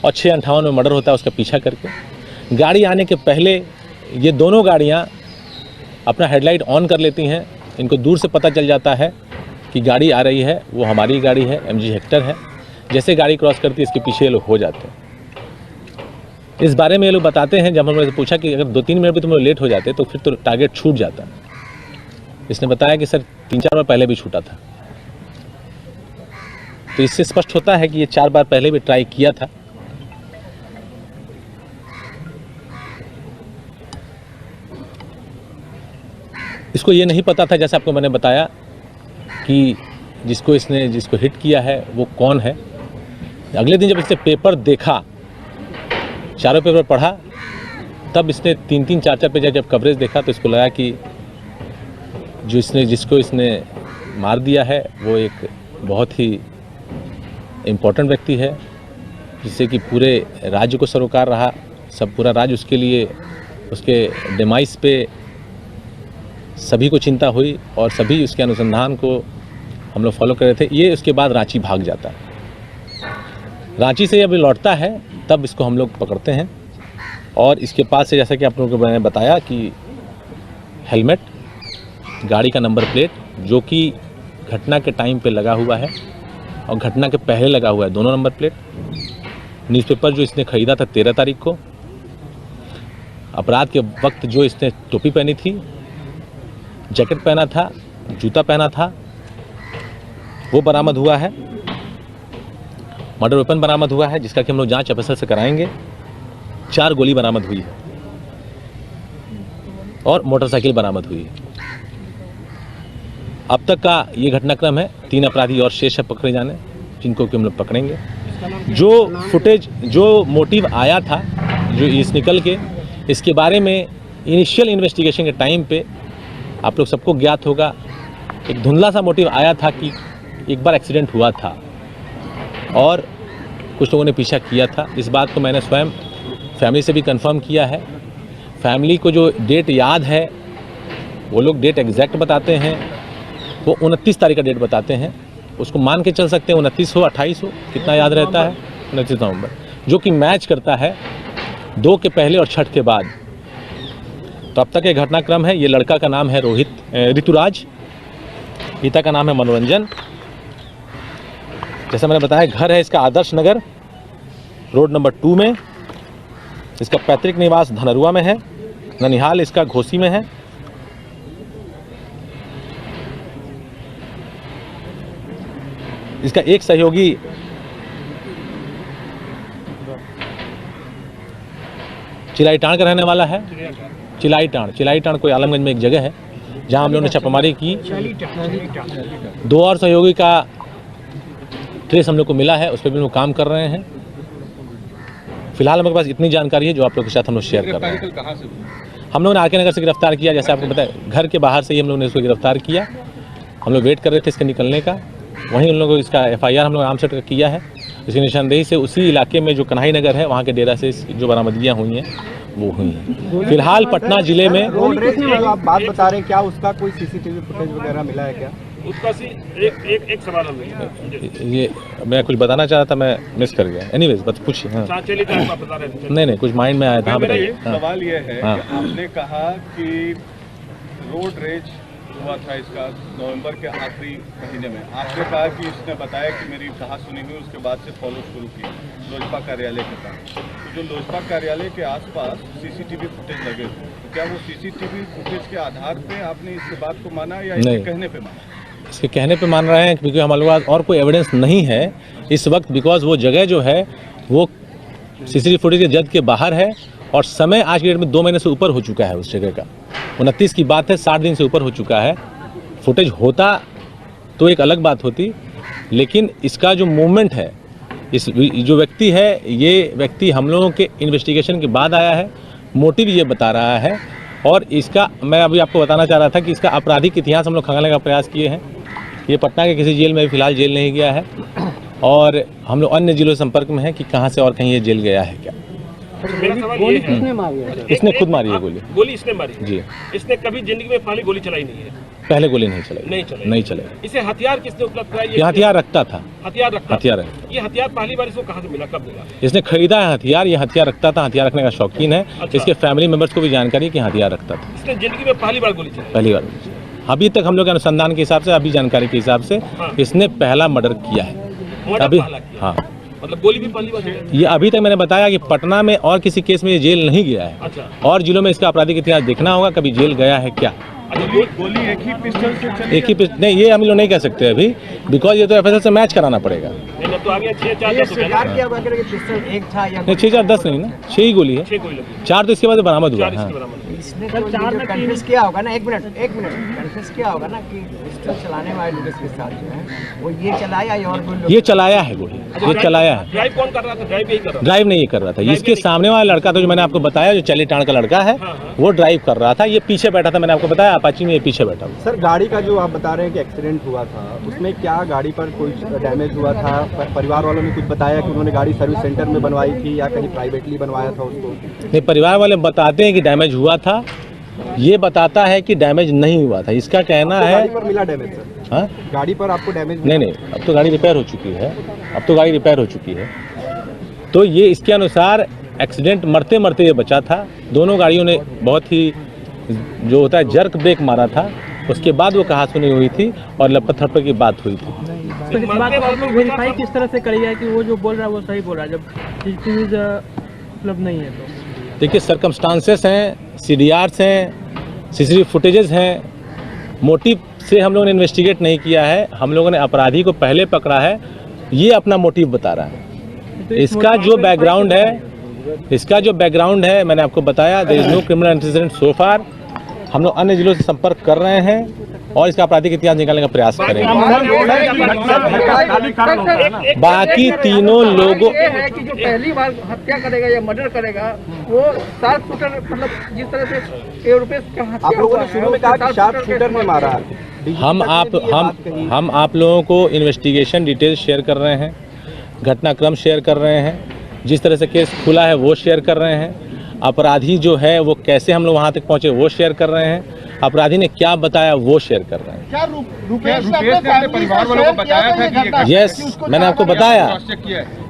और 6:58 में मर्डर होता है उसका पीछा करके। गाड़ी आने के पहले ये दोनों गाड़ियाँ अपना हेडलाइट ऑन कर लेती हैं। इनको दूर से पता चल जाता है कि गाड़ी आ रही है, वो हमारी गाड़ी है, MG हेक्टर है। जैसे गाड़ी क्रॉस करती है इसके पीछे ये लोग हो जाते हैं। इस बारे में ये लोग बताते हैं, जब हमने पूछा कि अगर 2-3 मिनट भी तुम लोग लेट हो जाते तो फिर तो टारगेट छूट जाता। इसने बताया कि सर 3-4 बार पहले भी छूटा था। तो इससे स्पष्ट होता है कि ये 4 बार पहले भी ट्राई किया था। इसको ये नहीं पता था, जैसे आपको मैंने बताया, कि जिसको हिट किया है वो कौन है। अगले दिन जब इसने पेपर देखा, चारों पेपर पढ़ा, तब इसने 3-3, 4-4 पेज जब कवरेज देखा तो इसको लगा कि जिसको इसने मार दिया है वो एक बहुत ही इम्पोर्टेंट व्यक्ति है, जिससे कि पूरे राज्य को सरोकार रहा। सब पूरा राज्य उसके लिए, उसके डिमाइस पे सभी को चिंता हुई और सभी उसके अनुसंधान को हम लोग फॉलो कर रहे थे। ये उसके बाद रांची भाग जाता है। रांची से अभी लौटता है तब इसको हम लोग पकड़ते हैं और इसके पास से, जैसा कि आप लोगों को मैंने बताया, कि हेलमेट, गाड़ी का नंबर प्लेट जो कि घटना के टाइम पे लगा हुआ है और घटना के पहले लगा हुआ है, दोनों नंबर प्लेट। न्यूज़पेपर जो इसने ख़रीदा था 13 तारीख को, अपराध के वक्त जो इसने टोपी पहनी थी, जैकेट पहना था, जूता पहना था, वो बरामद हुआ है। मर्डर वेपन बरामद हुआ है जिसका कि हम लोग जांच ऑफिसर से कराएंगे। 4 गोली बरामद हुई है और मोटरसाइकिल बरामद हुई है। अब तक का ये घटनाक्रम है। 3 अपराधी और शेष है पकड़े जाने, जिनको कि हम लोग पकड़ेंगे। जो फुटेज, जो मोटिव आया था, जो इस निकल के, इसके बारे में इनिशियल इन्वेस्टिगेशन के टाइम पे आप लोग सबको ज्ञात होगा, एक धुंधला सा मोटिव आया था कि एक बार एक्सीडेंट हुआ था और कुछ लोगों ने पीछा किया था। इस बात को मैंने स्वयं फैमिली से भी कंफर्म किया है। फैमिली को जो डेट याद है, वो लोग डेट एग्जैक्ट बताते हैं, वो 29 तारीख का डेट बताते हैं। उसको मान के चल सकते हैं 29 हो, 28 हो, कितना याद रहता है, 29 नवंबर, जो कि मैच करता है 2 के पहले और छठ के बाद। तो अब तक ये घटनाक्रम है। ये लड़का का नाम है ऋतुराज, पिता का नाम है मनोरंजन। जैसा मैंने बताया, घर है इसका आदर्श नगर रोड नंबर 2 में। इसका पैतृक निवास धनरुआ में है। ननिहाल इसका घोसी में है। इसका एक सहयोगी चिलाईटाण का रहने वाला है। चिलाईटाण कोई आलमगंज में एक जगह है जहां हम लोगों ने छापेमारी की। 2 और सहयोगी का ट्रेस हम लोग को मिला है, उस पर भी हम लोग काम कर रहे हैं। फिलहाल हमारे पास इतनी जानकारी है जो आप लोगों के साथ हम लोग शेयर कर रहे हैं। हम लोगों ने आरके नगर से गिरफ्तार किया, जैसे आपको बताया, घर के बाहर से ही हम लोगों ने इसको गिरफ्तार किया। हम लोग वेट कर रहे थे इसके निकलने का। वहीं उन लोगों को इसका FIR हम लोग आराम से किया है। इसकी निशानदेही से उसी इलाके में जो कन्हाई नगर है, वहाँ के डेरा से जो बरामदगियाँ हुई हैं वो हुई हैं। फिलहाल पटना जिले में
आप बात बता रहे हैं, क्या उसका कोई CCTV फुटेज वगैरह मिला है क्या?
उसका एक सवाल हम
ये मैं कुछ बताना चाह रहा था, मैं मिस कर गया। एनीवेज बस पूछिए। हाँ,
बता रहे थे।
नहीं कुछ माइंड में आया था।
मेरा
बताइए।
सवाल ये है
हाँ।
कि आपने कहा कि रोड रेज हुआ था इसका नवंबर के आखिरी महीने में। आपने कहा कि इसने बताया कि मेरी कहा सुनी हुई, उसके बाद से फॉलो शुरू किया लोजपा कार्यालय के पास। तो जो लोजपा कार्यालय के आसपास CCTV फुटेज लगे थे, तो क्या वो CCTV फुटेज के आधार पे आपने इसके बात को माना या इसके कहने पे माना?
इसके कहने पे मान रहे हैं, क्योंकि हमारे पास और कोई एविडेंस नहीं है इस वक्त। बिकॉज वो जगह जो है वो CCTV फुटेज के जद के बाहर है और समय आज के डेट में 2 महीने से ऊपर हो चुका है उस जगह का। 29 की बात है, 60 दिन से ऊपर हो चुका है। फुटेज होता तो एक अलग बात होती, लेकिन इसका जो मूवमेंट है, इस जो व्यक्ति है, ये व्यक्ति हम लोगों के इन्वेस्टिगेशन के बाद आया है। मोटिव ये बता रहा है और इसका मैं अभी आपको बताना चाह रहा था कि इसका आपराधिक इतिहास हम लोग खंगालने का प्रयास किए हैं। ये पटना के किसी जेल में फिलहाल जेल नहीं गया है और हम लोग अन्य जिलों के संपर्क में हैं कि कहाँ से और कहीं ये जेल गया है क्या।
मेरा सवाल ये है,
इसने खुद मारी है गोली।
इसने मारी
जी।
इसने कभी जिंदगी में पहले गोली चलाई नहीं है।
पहले गोली नहीं चलाई।
इसे हथियार किसने उपलब्ध कराया?
ये हथियार रखता था।
हथियार
है।
ये हथियार पहली बार इसको कहाँ से मिला, कब मिला?
इसने खरीदा है हथियार। ये हथियार रखता था, हथियार रखने का शौकीन है।
अच्छा।
इसके फैमिली मेंबर्स को भी जानकारी है कि हथियार रखता था।
इसने जिंदगी में पहली बार गोली चलाई?
पहली बार। अभी तक हम लोग के अनुसंधान के हिसाब से, अभी जानकारी के हिसाब से,
हाँ।
इसने पहला मर्डर किया है अभी। हाँ,
मतलब गोली भी पहली बार चलाई?
ये अभी तक मैंने बताया कि पटना में और किसी केस में ये जेल नहीं गया है।
अच्छा।
और जिलों में इसका आपराधिक इतिहास देखना होगा, कभी जेल गया है क्या।
गोली एक ही पिस्टल से चली?
एक ही नहीं, ये हम लोग नहीं कह सकते अभी, बिकॉज ये तो FSL से मैच कराना पड़ेगा।
नहीं, तो आगे 6-4
स्वीकार किया वगैरह कि पिस्टल एक था या
नहीं, 6-4-10 नहीं ना, 6 ही गोली है।
6 गोली लगी।
4 तो इसके बाद बरामद हुआ।
4
हाँ।
इसके बराबर।
इसने तो कन्फ्यूज किया होगा ना। एक मिनट कन्फ्यूज किया होगा ना कि पिस्टल चलाने वाले लोग के साथ जो है वो ये चलाया या और कोई लोग?
ये चलाया है गोली, ये चलाया है।
ड्राइव कौन कर रहा था? ड्राइव यही कर रहा था?
ड्राइव नहीं कर रहा था। इसके सामने वाला लड़का था, जो मैंने आपको बताया, जो चिलाईटाण का लड़का है, वो ड्राइव कर रहा था। ये पीछे बैठा था, मैंने आपको बताया, अपाची में ये पीछे बैठा हुआ।
सर, गाड़ी का जो आप बता रहे हैं कि एक्सीडेंट हुआ था, उसमें क्या गाड़ी पर कोई डैमेज हुआ था? परिवार वालों ने कुछ बताया कि उन्होंने गाड़ी सर्विस सेंटर में बनवाई थी या कहीं प्राइवेटली बनवाया था उसको?
नहीं, परिवार वाले बताते हैं कि डैमेज हुआ था। ये बताता है कि डैमेज नहीं हुआ था। इसका कहना है।
गाड़ी पर मिला डैमेज सर?
हाँ,
गाड़ी पर आपको डैमेज?
नहीं, अब तो गाड़ी रिपेयर हो चुकी है। तो ये इसके अनुसार एक्सीडेंट मरते मरते ये बचा था। दोनों गाड़ियों ने बहुत ही जो होता है जर्क ब्रेक मारा था, उसके बाद वो कहासुनी हुई थी और लपट थप्पड़ की बात हुई थी।
तो इस बात को वेरीफाई किस तरह से करी है कि वो जो बोल रहा है वो सही बोल रहा है, जब चीज़ उपलब्ध नहीं है? तो
देखिए, सर्कमस्टांसेस हैं, CDRs हैं, CCTV फुटेजेस हैं। मोटिव से हम लोगों ने इन्वेस्टिगेट नहीं किया है। हम लोगों ने अपराधी को पहले पकड़ा है, ये अपना मोटिव बता रहा है।
तो इस
इसका जो बैकग्राउंड है मैंने आपको बताया, there is no criminal antecedent so far. हम लोग अन्य जिलों से संपर्क कर रहे हैं और इसका आपराधिक इतिहास निकालने का प्रयास करेंगे। बाकी तीनों लोगों
कि जो पहली बार हत्या करेगा या मर्डर करेगा वो शार्प शूटर, मतलब जिस तरह से एयरोपेस का हत्या
आप लोगों ने
हुआ
शुरू
है,
में कहा कि
शार्प
शार्प
शूटर
शूटर ने मारा।
हम आप लोगों को इन्वेस्टिगेशन डिटेल्स शेयर कर रहे हैं, घटनाक्रम शेयर कर रहे हैं, जिस तरह से केस खुला है वो शेयर कर रहे हैं, अपराधी जो है वो कैसे हम लोग वहाँ तक पहुँचे वो शेयर कर रहे हैं, अपराधी ने क्या बताया वो शेयर कर रहे हैं।
क्या रुपेश ने अपने परिवार वालों को बताया था कि
यस, मैंने आपको बताया,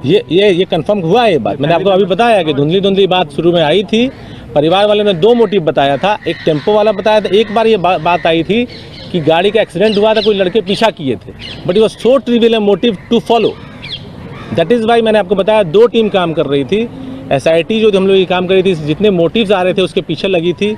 ये कंफर्म हुआ है ये बात। मैंने आपको अभी बताया कि धुंधली बात शुरू में आई थी। परिवार वाले ने दो मोटिव बताया था, एक टेम्पो वाला बताया था, एक बार ये बात आई थी कि गाड़ी का एक्सीडेंट हुआ था, कोई लड़के पीछा किए थे, but it was so trivial motive to follow, that is why मैंने आपको बताया दो टीम काम कर रही थी। SIT जो हम लोग ये काम कर रही थी, जितने मोटिव्स आ रहे थे उसके पीछे लगी थी।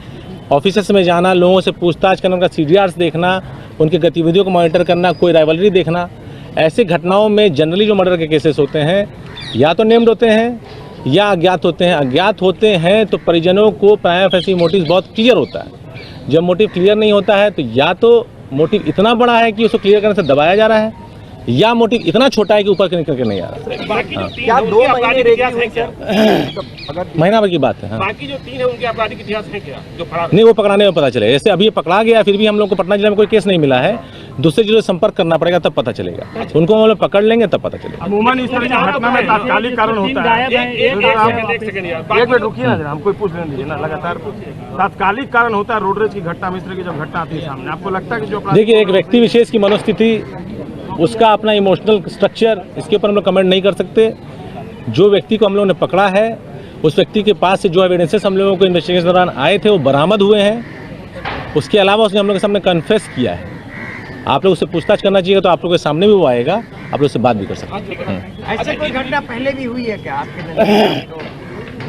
ऑफिसर्स में जाना, लोगों से पूछताछ करना, उनका CDRs देखना, उनकी गतिविधियों को मॉनिटर करना, कोई राइवलरी देखना। ऐसे घटनाओं में जनरली जो मर्डर के केसेस होते हैं या तो नेम्ड होते हैं या अज्ञात होते हैं। अज्ञात होते हैं तो परिजनों को प्राइमा फेसी मोटिव बहुत क्लियर होता है। जब मोटिव क्लियर नहीं होता है तो या तो मोटिव इतना बड़ा है कि उसको क्लियर करने से दबाया जा रहा है, या मोटिव इतना छोटा है कि ऊपर निकल के नहीं आ रहा।
बाकी जो तीन
क्या
है,
2
उनके
महीने
आपराधिक
रेकी
इतिहास है
हुई
क्या?
सर?
महीना भर की बात है। हाँ।
बाकी जो 3 है उनके आपराधिक इतिहास है क्या जो फरार?
नहीं, वो पकड़ाने में पता चलेगा। जैसे अभी ये पकड़ा गया, फिर भी हम लोग को पटना जिले में कोई केस नहीं मिला है, दूसरे जिलों से संपर्क करना पड़ेगा तब पता चलेगा। उनको हम लोग पकड़ लेंगे तब पता चलेगा।
अमूमन इस तरह की घटना में तात्कालिक कारण होता है।
एक सेकंड यार,
एक मिनट रुकिए ना जरा, हम कोई पूछ लेने दीजिए ना, लगातार तात्कालिक कारण होता है रोड रेज की घटना में। इस तरह की जब घटना आती है सामने, आपको लगता है कि जो
देखिए, एक व्यक्ति विशेष की मनोस्थिति, उसका अपना इमोशनल स्ट्रक्चर, इसके ऊपर हम लोग कमेंट नहीं कर सकते। जो व्यक्ति को हम लोगों ने पकड़ा है, उस व्यक्ति के पास से जो एविडेंसेस हम लोगों को इन्वेस्टिगेशन के दौरान आए थे वो बरामद हुए हैं। उसके अलावा उसने हम लोग के सामने कन्फेस किया है। आप लोग उससे पूछताछ करना चाहिए तो आप लोग के सामने भी वो आएगा, आप लोग उससे बात भी कर सकते हैं।
ऐसे कोई घटना पहले भी हुई है क्या आपके?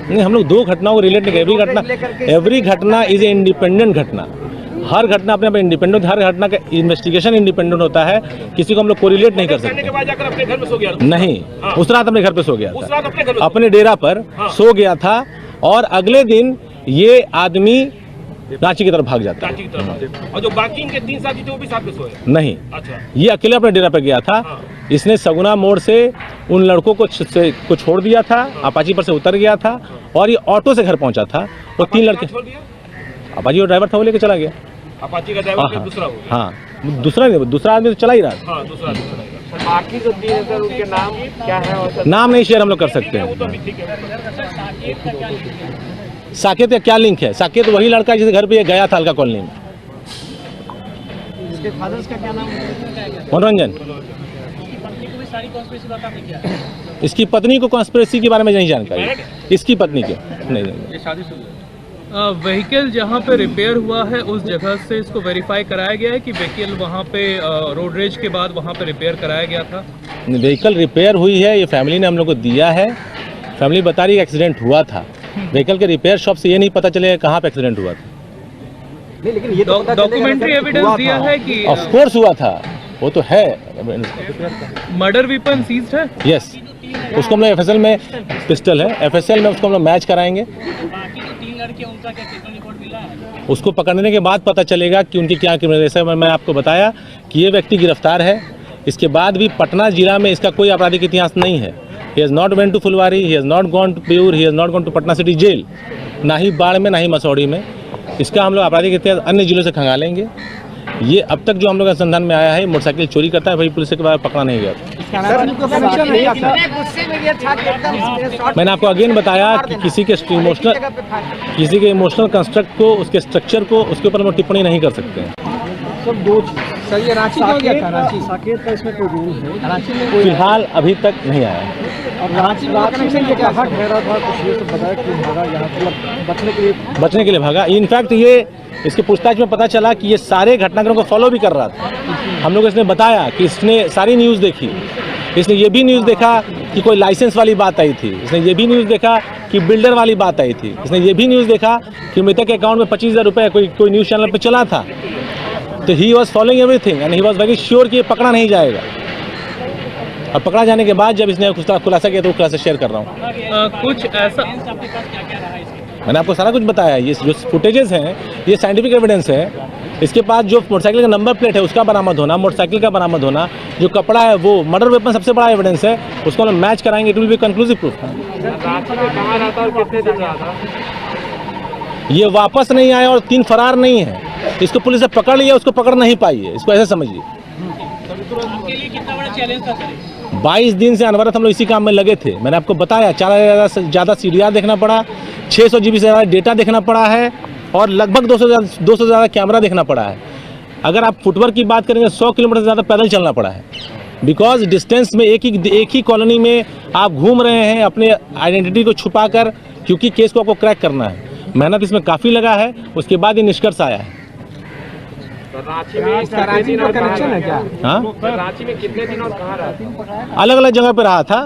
नहीं, हम लोग दो घटनाओं को रिलेट नहीं कर। एवरी घटना इज ए इंडिपेंडेंट घटना। हर घटना अपने आप इंडिपेंडेंट, हर घटना का इन्वेस्टिगेशन इंडिपेंडेंट होता है। किसी को हम लोग कोरिलेट नहीं कर
करने के
सकते।
बाद जाकर अपने घर में सो गया?
नहीं, उस रात अपने घर पे सो गया
उस
था,
रात अपने घर में
अपने डेरा पर सो गया था, और अगले दिन ये आदमी रांची की तरफ भाग जाता है।
रांची की तरफ। और जो बाकी इनके 3 साथी थे वो भी साथ में सोए?
नहीं,
अच्छा।
ये अकेले अपने डेरा पर गया था। इसने सगुना मोड़ से उन लड़कों को छोड़ दिया था, अपाची पर से उतर गया था और ये ऑटो से घर पहुंचा था। और 3 लड़के,
छोड़ दिया?
अपाची वो ड्राइवर था, वो लेके चला गया।
अपाची का ड्राइवर फिर दूसरा हो गया?
हाँ, दूसरा नहीं, दूसरा आदमी तो चला ही रहा था।
हाँ, दूसरा
बाकी जो 3 है सर, उनके नाम क्या है? और
नाम नहीं शेयर हम लोग कर सकते
वो तो
हैं।
अभी ठीक है।
साकेत का क्या लिंक है? साकेत वही लड़का है जिसके घर पे ये गया था हल्का कॉलोनी में।
इसके फादर्स का क्या नाम है?
मनोरंजन। इसकी पत्नी को कॉन्स्पिरेसी के बारे में नहीं जानकारी, इसकी पत्नी के नहीं।
व्हीकल जहाँ पे रिपेयर हुआ है उस जगह से इसको वेरीफाई कराया गया है कि व्हीकल वहाँ पे रोड रेज के बाद वहाँ पे रिपेयर कराया गया था।
व्हीकल रिपेयर हुई है, ये फैमिली ने हम लोग को दिया है। फैमिली बता रही है एक्सीडेंट हुआ था। व्हीकल के रिपेयर शॉप से ये नहीं पता चलेगा कहाँ पे एक्सीडेंट हुआ था।
नहीं, लेकिन ये तो पता चलेगा
डॉक्यूमेंट्री
ना,
एविडेंस
हुआ
दिया
था।
है कि
ऑफ कोर्स हुआ था, वो तो है।
मर्डर वेपन सीज्ड है।
यस, उसको हम लोग FSL में, पिस्टल है FSL में, उसको हम लोग मैच कराएंगे। उसको पकड़ने के बाद पता चलेगा कि उनकी क्या क्रिमिनल। जैसे मैं आपको बताया कि ये व्यक्ति गिरफ्तार है, इसके बाद भी पटना जिला में इसका कोई आपराधिक इतिहास नहीं है। He has not went to Phulwari, he has not gone to Beur, he has not gone to Patna city jail, ना ही बाढ़ में ना ही मसौड़ी में। इसका हम लोग आपराधिक इतिहास अन्य जिलों से खंगालेंगे। ये अब तक जो हम लोग अनुसंधान में आया है, मोटरसाइकिल चोरी करता है, भाई पुलिस के बाद पकड़ा नहीं गया। मैंने आपको अगेन बताया कि किसी के इमोशनल कंस्ट्रक्ट को, उसके स्ट्रक्चर को, उसके ऊपर हम टिप्पणी नहीं कर सकते हैं।
सर ये रांची क्यों गया था? रांची साकेत का इसमें कोई रोल है? रांची में
फिलहाल अभी तक नहीं आया है।
और रांची में कनेक्शन के क्या ठहरा था? कुछ ये सब बताया कि भागा यहाँ से, बचने के लिए
भागा। इनफैक्ट ये इसके पूछताछ में पता चला कि ये सारे घटनाक्रम को फॉलो भी कर रहा था। हम लोग इसने बताया कि इसने सारी न्यूज़ देखी। इसने ये भी न्यूज़ देखा कि कोई लाइसेंस वाली बात आई थी। इसने ये भी न्यूज़ देखा कि बिल्डर वाली बात आई थी। इसने ये भी न्यूज़ देखा कि मृतक के अकाउंट में 25,000 रुपये कोई न्यूज़ चैनल पर चला था। तो he was following everything and he was very sure कि ये पकड़ा नहीं जाएगा। और पकड़ा जाने के बाद जब इसने खुलासा किया तो खुलासा शेयर कर रहा हूँ।
कुछ ऐसा
मैंने आपको सारा कुछ बताया। ये जो फुटेजेस हैं ये साइंटिफिक एविडेंस है। इसके पास जो मोटरसाइकिल का नंबर प्लेट है उसका बरामद होना, मोटरसाइकिल का बरामद होना, जो कपड़ा है वो मर्डर वेपन सबसे बड़ा एविडेंस है, उसको हम मैच कराएंगे, it will be conclusive proof. ये वापस नहीं आया और 3 फरार नहीं है। इसको पुलिस ने पकड़ लिया, उसको पकड़ नहीं पाई है, इसको ऐसे समझिए। 22 दिन से अनवरत हम लोग इसी काम में लगे थे। मैंने आपको बताया 4000 से ज़्यादा सीडीआर देखना पड़ा, 600 GB से ज़्यादा डेटा देखना पड़ा है और लगभग 200 से ज़्यादा कैमरा देखना पड़ा है। अगर आप फुटवर्क की बात करेंगे 100 किलोमीटर से ज़्यादा पैदल चलना पड़ा है, बिकॉज डिस्टेंस में एक ही कॉलोनी में आप घूम रहे हैं अपने आइडेंटिटी को छुपाकर, क्योंकि केस को आपको क्रैक करना है। मेहनत इसमें काफ़ी लगा है, उसके बाद ये निष्कर्ष आया है।
कराची का कनेक्शन है क्या?
हाँ,
रांची में कितने दिन और कहाँ रहा था?
अलग अलग जगह पे रहा था।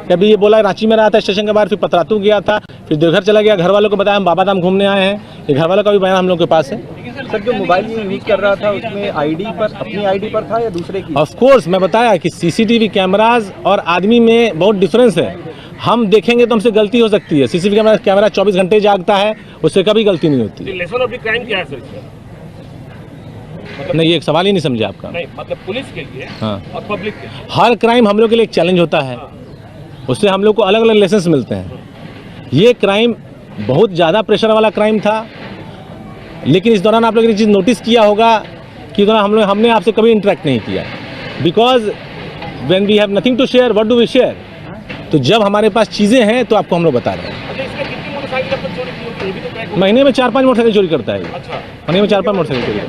कभी ये बोला रांची में रहा था स्टेशन के बाहर, फिर पतरातू गया था, फिर देवघर चला गया। घर वालों को बताया हम बाबा धाम घूमने आए हैं। ये घर वालों का भी बयान हम लोग के पास है।
सर जो मोबाइल यूज कर रहा था उसमें आईडी पर, अपनी आईडी पर था या दूसरे की?
ऑफ कोर्स मैं बताया कि सीसीटीवी कैमराज और आदमी में बहुत डिफरेंस है। हम देखेंगे तो हमसे गलती हो सकती है। सीसीटीवी कैमरा 24 घंटे जागता है, उससे कभी गलती नहीं होती।
लेसन ऑफ द क्राइम क्या है सर इसमें?
नहीं, ये एक सवाल ही नहीं समझे आपका।
नहीं मतलब पुलिस के लिए
हाँ,
और पब्लिक के लिए।
हर क्राइम हम लोग के लिए एक चैलेंज होता है, उससे हम लोग को अलग अलग लेसन्स मिलते हैं। ये क्राइम बहुत ज़्यादा प्रेशर वाला क्राइम था, लेकिन इस दौरान आप लोगों ने चीज़ नोटिस किया होगा कि हमने आपसे कभी इंटरेक्ट नहीं किया, because when we have nothing to share what do we share. तो जब हमारे पास चीज़ें हैं तो आपको हम लोग बता रहे हैं।
अच्छा, इसमें कितनी मोटरसाइकिल आपने चोरी की होगी? ये भी तो ट्रैक
महीने में 4-5 मोटरसाइकिल चोरी करता है।
अच्छा,
महीने में 4-5 मोटरसाइकिल चोरी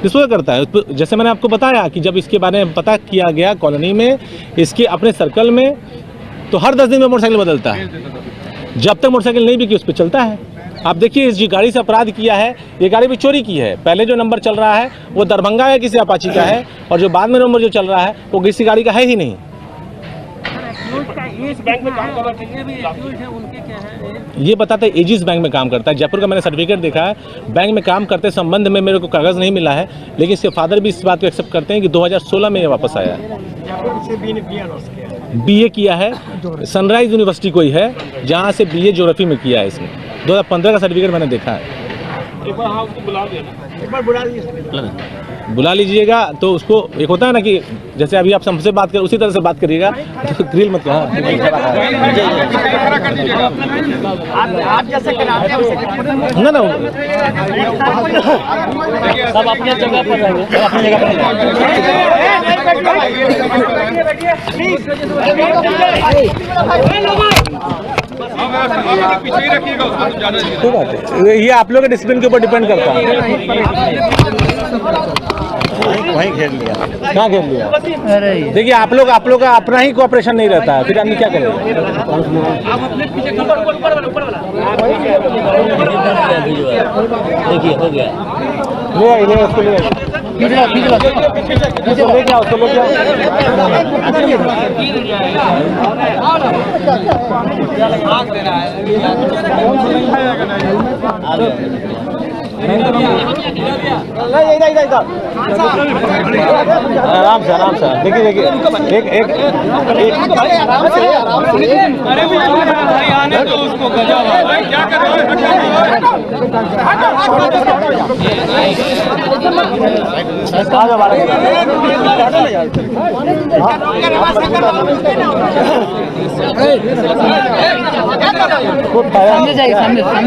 डिस्पोज करता है। जैसे मैंने आपको बताया कि जब इसके बारे में पता किया गया कॉलोनी में, इसके अपने सर्कल में, तो हर 10 दिन में मोटरसाइकिल बदलता है। जब तक मोटरसाइकिल नहीं बिकी उस पर चलता है। आप देखिए इस जो गाड़ी से अपराध किया है, ये गाड़ी भी चोरी की है। पहले जो नंबर चल रहा है वो दरभंगा या किसी अपाची का है, और जो बाद में नंबर जो चल रहा है वो किसी गाड़ी का है ही नहीं।
इस बैंक में काम कर रहा था।
ये बताते एजिस बैंक में काम करता है। जयपुर का मैंने सर्टिफिकेट देखा है। बैंक में काम करते संबंध में मेरे को कागज़ नहीं मिला है, लेकिन इसके फादर भी इस बात को एक्सेप्ट करते हैं कि 2016 में ये वापस आया है। BA किया है, सनराइज यूनिवर्सिटी कोई है जहाँ से BA ज्योग्राफी में किया है। इसमें 2015 का सर्टिफिकेट मैंने देखा है।
एक बार हाँ उसको बुला देना, एक बार
बुला लीजिएगा तो उसको, एक होता है ना कि जैसे अभी आप हमसे बात कर उसी तरह से बात करिएगा, तो ग्रिल मत कहा।
आप जैसे कराते हैं वैसे
ना
सब अपने जगह पर रहेंगे, सब अपनी जगह
पीछे ही रखिएगा उसको, ज्यादा
कोई बात है। ये आप लोग के डिसिप्लिन के ऊपर डिपेंड करता है। वहीं घेर लिया, कहाँ घेर लिया? देखिए आप लोग का अपना ही कोऑपरेशन नहीं रहता है, फिर आदमी क्या करेगा?
देखिए हो गया।
ले आइए, ले उसको ले आइए, ले जाओ उसको, ले आराम से देखिए एक
आने तो उसको क्या
सामने जाइए, सामने जाइए,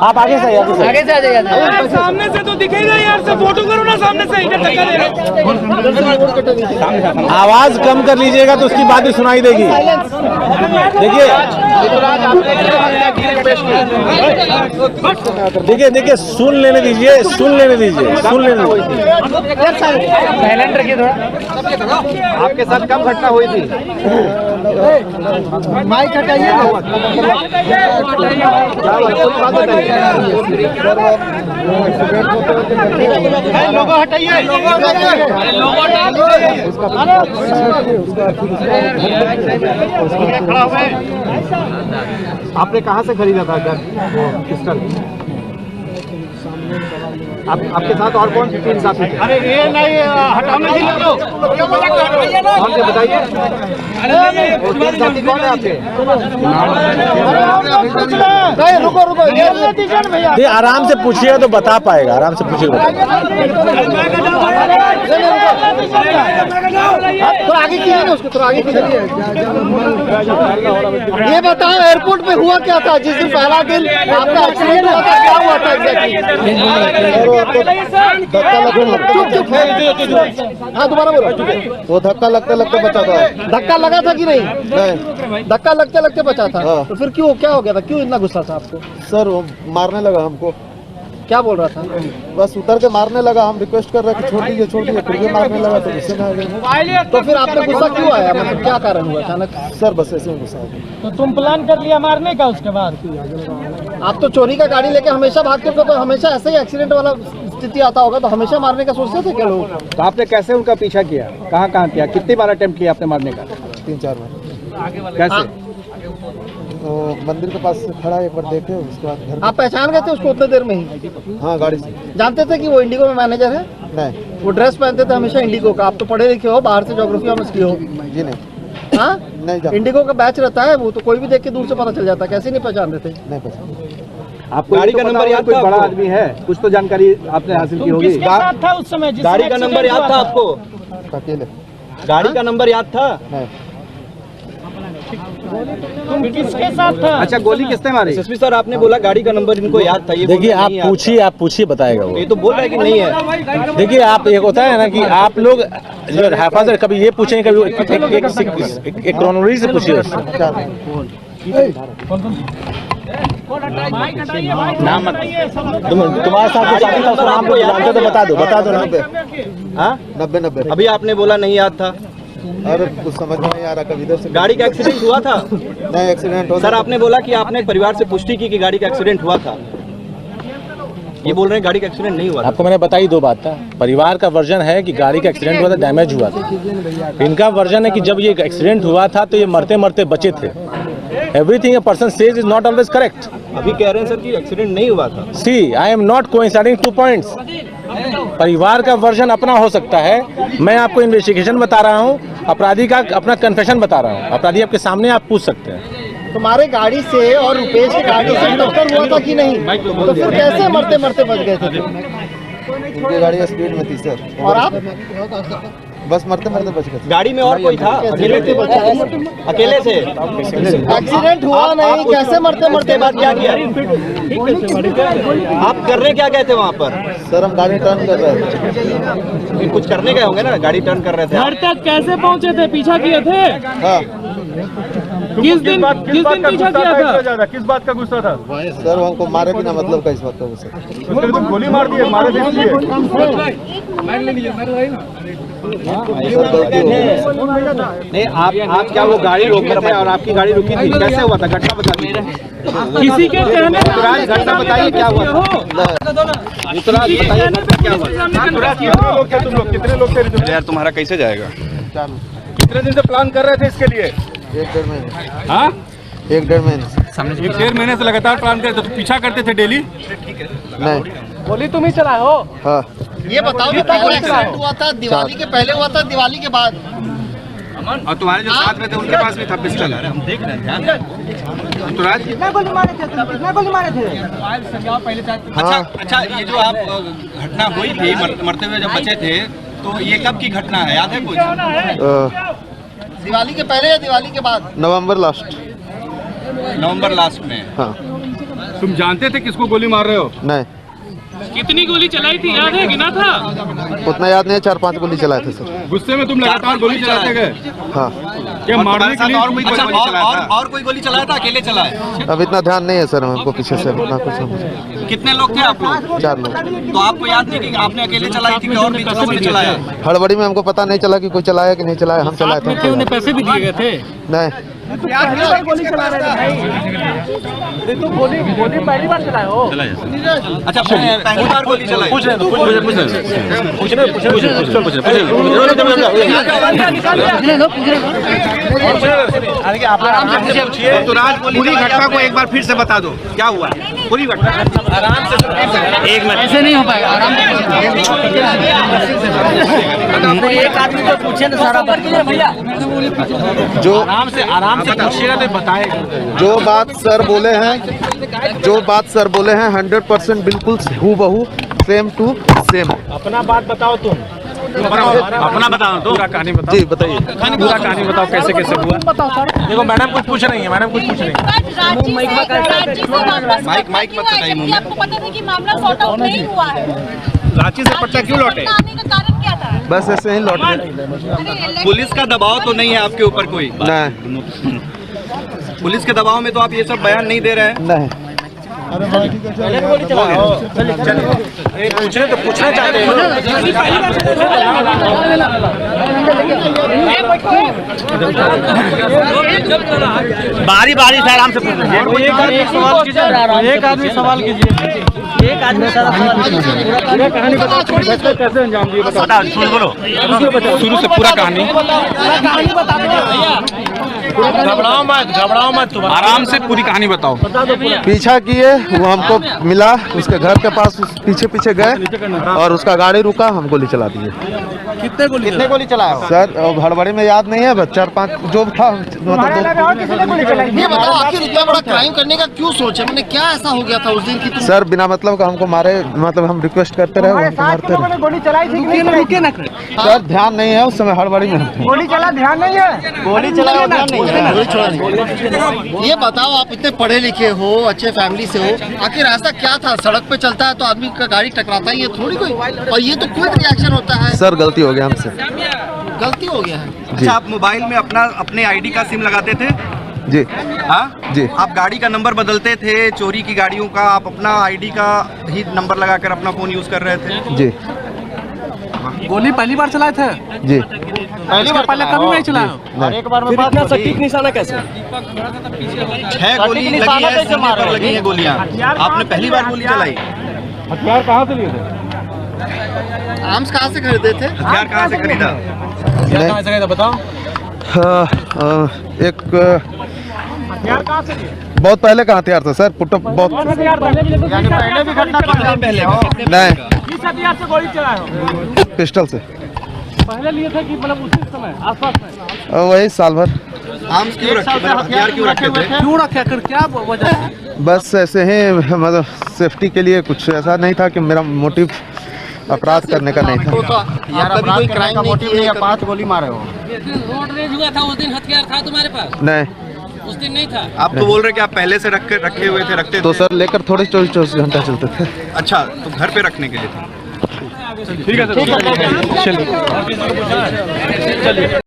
आप आगे से
आगे से आ जाइए।
सामने से तो दिखेगा यार, से फोटो करो ना सामने से, इधर धक्का दे रहे।
आवाज कम कर लीजिएगा तो उसकी बात भी सुनाई देगी। देखिए सुन लेने दीजिए।
साइलेंट रखिए थोड़ा।
आपके साथ कम घटना हुई थी? माइक हटाइए, लोगो हटाइए, आपने कहाँ से खरीदा था पिस्टल? आपके साथ और कौन 3 साथी थे?
अरे ये नहीं हटाने के लिए
कौन से बताइए? वो 3 साथी कौन है आपके? रुको
ये आराम से पूछिएगा तो बता पाएगा, आराम से पूछिएगा।
थोड़ा आगे कीजिए ना उसको, थोड़ा आगे कीजिए। ये बताओ एयरपोर्ट पे हुआ क्या था जिस दिन पहला दिन आपका एक्सीडेंट हुआ था, क्या हुआ था एग्जैक्टली? हाँ दोबारा बोलो।
वो धक्का लगते लगते बचा था।
धक्का लगा था कि नहीं?
नहीं
धक्का लगते लगते बचा था।
हाँ।
तो फिर क्यों, क्या हो गया था, क्यों इतना गुस्सा था आपको?
सर वो मारने लगा हमको,
क्या बोल रहा था?
बस उतर के मारने लगा। हम रिक्वेस्ट कर रहे थे छोड़ दीजिए छोड़ दीजिए, फिर भी मारने लगा तो गुस्से में आ गए।
तो फिर आपने गुस्सा क्यों आया, मतलब क्या कारण हुआ अचानक?
सर बस ऐसे ही गुस्सा आ गया।
तो तुम प्लान कर लिया मारने का उसके बाद?
आप तो चोरी का गाड़ी लेके हमेशा भागते हो, तो हमेशा ऐसे ही एक्सीडेंट वाला स्थिति आता होगा, तो हमेशा मारने का सोचते थे क्या लोग?
तो आपने कैसे उनका पीछा किया, कहाँ कहाँ किया, कितनी बार अटेम्प्ट किया आपने मारने का?
3-4 बार।
कैसे?
तो मंदिर के पास खड़ा एक बार देखे, उसके बाद घर।
आप पहचान गए थे उसको उतने देर में ही?
हाँ गाड़ी से।
जानते थे कि वो इंडिगो में मैनेजर है?
नहीं
वो ड्रेस पहनते थे हमेशा इंडिगो का। आप तो पढ़े लिखे हो, बाहर से ज्योग्राफी ऑनर्स किए हो।
जी नहीं।
हाँ
नहीं जानते।
इंडिगो का बैच रहता है, वो तो कोई भी देख के दूर से पता चल जाता है। कैसे नहीं पहचान रहे थे?
नहीं पता।
आपको गाड़ी का नंबर याद? कोई बड़ा आदमी है, कुछ तो जानकारी आपने हासिल की होगी।
किसके साथ था उस समय?
गाड़ी का नंबर याद था आपको?
अकेले
गाड़ी का नंबर याद था?
नहीं।
तुम किसके साथ था?
अच्छा गोली किसने मारी? एसएसपी सर आपने बोला गाड़ी का नंबर इनको याद था। ये
देखिए आप पूछिए बताएगा वो।
ये तो बोल रहा है कि नहीं है।
देखिए आप, एक होता है ना कि आप लोग जो हाफाजत कभी ये पूछेंगे, कभी एक क्रोनोलॉजी से पूछिए नाम मत। तुम्हारे साथ जो साथी था उसका नाम को जानते तो बता दो ना।
90
अभी आपने बोला नहीं याद था।
अरे कुछ समझ में नहीं आ रहा, कभी इधर से।
गाड़ी का एक्सीडेंट हुआ था?
नहीं एक्सीडेंट हो।
सर आपने बोला कि आपने परिवार से पुष्टि की कि गाड़ी का एक्सीडेंट हुआ था। ये बोल रहे हैं गाड़ी का एक्सीडेंट नहीं हुआ था।
आपको मैंने बताई 2 बात था। परिवार का वर्जन है कि गाड़ी का एक्सीडेंट हुआ था, डैमेज हुआ था। इनका वर्जन है कि जब ये एक्सीडेंट हुआ था तो ये मरते मरते बचे थे। Everything a person says is not always correct.
अभी कह रहे हैं सर कि एक्सीडेंट नहीं हुआ था।
See I am not coinciding 2 points. परिवार का वर्जन अपना हो सकता है, मैं आपको इन्वेस्टिगेशन बता रहा हूँ, अपराधी का अपना कन्फेशन बता रहा हूँ। अपराधी आपके सामने आप पूछ सकते हैं।
तुम्हारे गाड़ी से और रुपेश की गाड़ी से टक्कर हुआ था कि नहीं? तो फिर कैसे मरते मरते बच गए थे?
उनकी गाड़ी स्पीड में थी सर।
और आप?
बस मरते मरते बच गए।
गाड़ी में और कोई था? अकेले थे? अकेले थे।
एक्सीडेंट हुआ नहीं, कैसे मरते मरते
बाद क्या किया? आप करने क्या गए थे वहाँ पर?
सर हम गाड़ी टर्न कर रहे थे।
फिर कुछ करने गए होंगे ना, गाड़ी टर्न कर रहे थे।
घर तक कैसे पहुंचे थे? पीछा किए थे?
हाँ
किस दिन पीछा किया था?
किस बात का गुस्सा था?
सर वो हमको मारे बिना मतलब का इस बात का गुस्सा।
तो गोली मार दी है, मारे थे इसलिए।
सर गलती हो गई।
नहीं आप क्या वो गाड़ी रोके थे और आपकी गाड़ी रुकी थी? कैसे हुआ था? घटना बता दीजिए।
किसी के कहने पे
घटना बताइए क्या हुआ था? बताइए क्या हुआ?
तुम लोग कितने लोग थे?
यार तुम्हारा कैसे जाएगा?
4
कितने दिन से प्लान कर रहे थे इसके लिए?
1-1.5 महीने।
हाँ
1-1.5 महीने।
1-1.5 महीने से लगातार प्लान करते तो पीछा करते थे डेली?
नहीं।
गोली तुम ही चलाए हो?
हाँ
ये बताओ कि पहले एक्सीडेंट हुआ था दिवाली के पहले हुआ था दिवाली के बाद?
और तुम्हारे जो साथ में थे उनके पास भी था पिस्टल? हम देख रहे हैं।
कितना गोली मारे थे? कितना गोली मारे थे?
अच्छा ये जो आप घटना हुई थी मरते हुए जब बचे थे, तो ये कब की घटना है, याद है कुछ?
दिवाली के पहले या दिवाली के बाद?
नवंबर लास्ट।
नवंबर लास्ट में।
हाँ
तुम जानते थे किसको गोली मार रहे हो?
नहीं
कितनी गोली चलाई थी याद है? गिना था?
उतना याद नहीं है, 4-5 गोली चलाए थे सर।
गुस्से में तुम लगातार गोली चलाते गए?
हाँ
क्या मारने के लिए?
और कोई गोली चलाया था? अकेले चलाए?
अब इतना ध्यान नहीं है सर हमको पीछे से उतना कुछ समझ।
कितने लोग थे आप लोग?
4 लोग।
तो आपको याद नहीं कि आपने अकेले चलाई थी कि और भी किसी ने चलाया?
हड़बड़ी में हमको पता नहीं चला कि कोई चलाया कि नहीं चलाया। हम चलाए थे।
उन्हें पैसे भी दिए गए थे?
नहीं
गोली चला रहे थे भाई? तो गोली पहली बार चलाए हो?
अच्छा पहली बार गोली चलाई?
पूछ रहे
पूरी घटना को एक बार फिर से बता दो, क्या हुआ पूरी घटना आराम से। एक मिनट,
ऐसे नहीं हो पाएगा, आराम से एक आदमी को पूछे ना सारा भैया,
जो आराम से पूछिएगा तो बताएगा। जो बात सर बोले हैं 100% बिल्कुल हूबहू सेम टू सेम।
अपना बात बताओ तुम,
अपना बताओ तो
पूरा कहानी बताओ।
जी बताइए।
पूरा कहानी बताओ कैसे कैसे हुआ। देखो मैडम कुछ पूछ रही है, मैडम कुछ पूछ रही है।
माइक मत बताइए मुंह में।
आपको पता था कि मामला सॉर्ट आउट नहीं हुआ है,
रांची से पटना क्यों लौटे?
आने का कारण क्या था?
बस ऐसे ही लौट गए।
पुलिस का दबाव तो नहीं है आपके ऊपर कोई?
नहीं
पुलिस के दबाव में तो आप ये सब बयान नहीं दे रहे हैं।
नहीं।
पूछने तो पूछना चाहते हैं।
बारी बारी से आराम से पूछिए।
एक आदमी सवाल कीजिए। एक आदमी सवाल कीजिए। कहानी बताओ कैसे अंजाम दिए,
बता शुरू करो,
शुरू से पूरा कहानी। घबराओ मत तुम, आराम से पूरी कहानी बताओ।
पीछा किए, वो हमको मिला, उसके घर के पास पीछे पीछे गए और उसका गाड़ी रुका, हम गोली चला दिए।
कितने गोली चलाया?
सर हड़बड़ी में याद नहीं है, बस 4-5 जो था।
ये बताओ आखिर इतना बड़ा क्राइम करने का क्यों सोचा, मैंने क्या ऐसा हो गया था उस दिन की?
सर बिना मतलब का हमको मारे, मतलब हम रिक्वेस्ट करते रहे, वो हमको मारते रहे।
गोली चलाई थी, रुके ना
सर ध्यान नहीं है, उस समय हड़बड़ी में थे।
गोली चला, ध्यान नहीं है,
गोली चलाया ध्यान नहीं है, गोली छोड़ा नहीं। ये बताओ आप इतने पढ़े लिखे हो, अच्छे फैमिली से हो, आखिर ऐसा क्या था? सड़क पे चलता है तो आदमी का गाड़ी टकराता ही है, थोड़ी कोई, और ये तो क्विक रिएक्शन होता है।
सर गलती हो गया हमसे,
गलती हो गया है।
जी।
अच्छा, आप मोबाइल में अपने आईडी का सिम लगाते थे?
जी
हाँ
जी।
आप गाड़ी का नंबर बदलते थे? चोरी की गाड़ियों का आप अपना आईडी का ही नंबर लगाकर अपना फोन यूज कर रहे थे?
जी
गोली पहली बार चलाए थे
जी।
पहले कभी नहीं चलाया।
एक बार में इतना सटीक निशाना कैसे? 6 गोली लगी है, सीने पर लगी है गोलियां। आपने पहली बार गोली चलाई?
हथियार कहाँ से लिए थे?
आर्म्स कहाँ से खरीदे थे?
हथियार कहाँ से खरीदा?
कहाँ से गए बताओ।
एक बहुत पहले का हथियार था सर, पुट्टो बहुत
पहले भी घटना पहले
नहीं,
किस हथियार से गोली चलाए हो?
पिस्टल से।
पहले लिए थे कि मतलब उसी समय आसपास में?
वही साल भर।
आर्म्स क्यों रखे थे? हथियार क्यों रखे थे?
क्यों रखे, कर क्या वजह?
बस ऐसे ही, मतलब सेफ्टी के लिए, कुछ ऐसा नहीं था कि मेरा मोटिव अपराध करने का नहीं था।
यार कभी कोई क्राइम नहीं किया,
5 गोली मारे हो?
रोड रेज हुआ था उस दिन, हथियार था तुम्हारे पास?
नहीं।
उस दिन नहीं था।
आप तो बोल रहे कि आप पहले से रखे हुए थे, रखते
तो
थे?
सर लेकर थोड़े 24 घंटा चलते थे।
अच्छा, तो घर पे रखने के लिए था।
ठीक है सर, चलिए।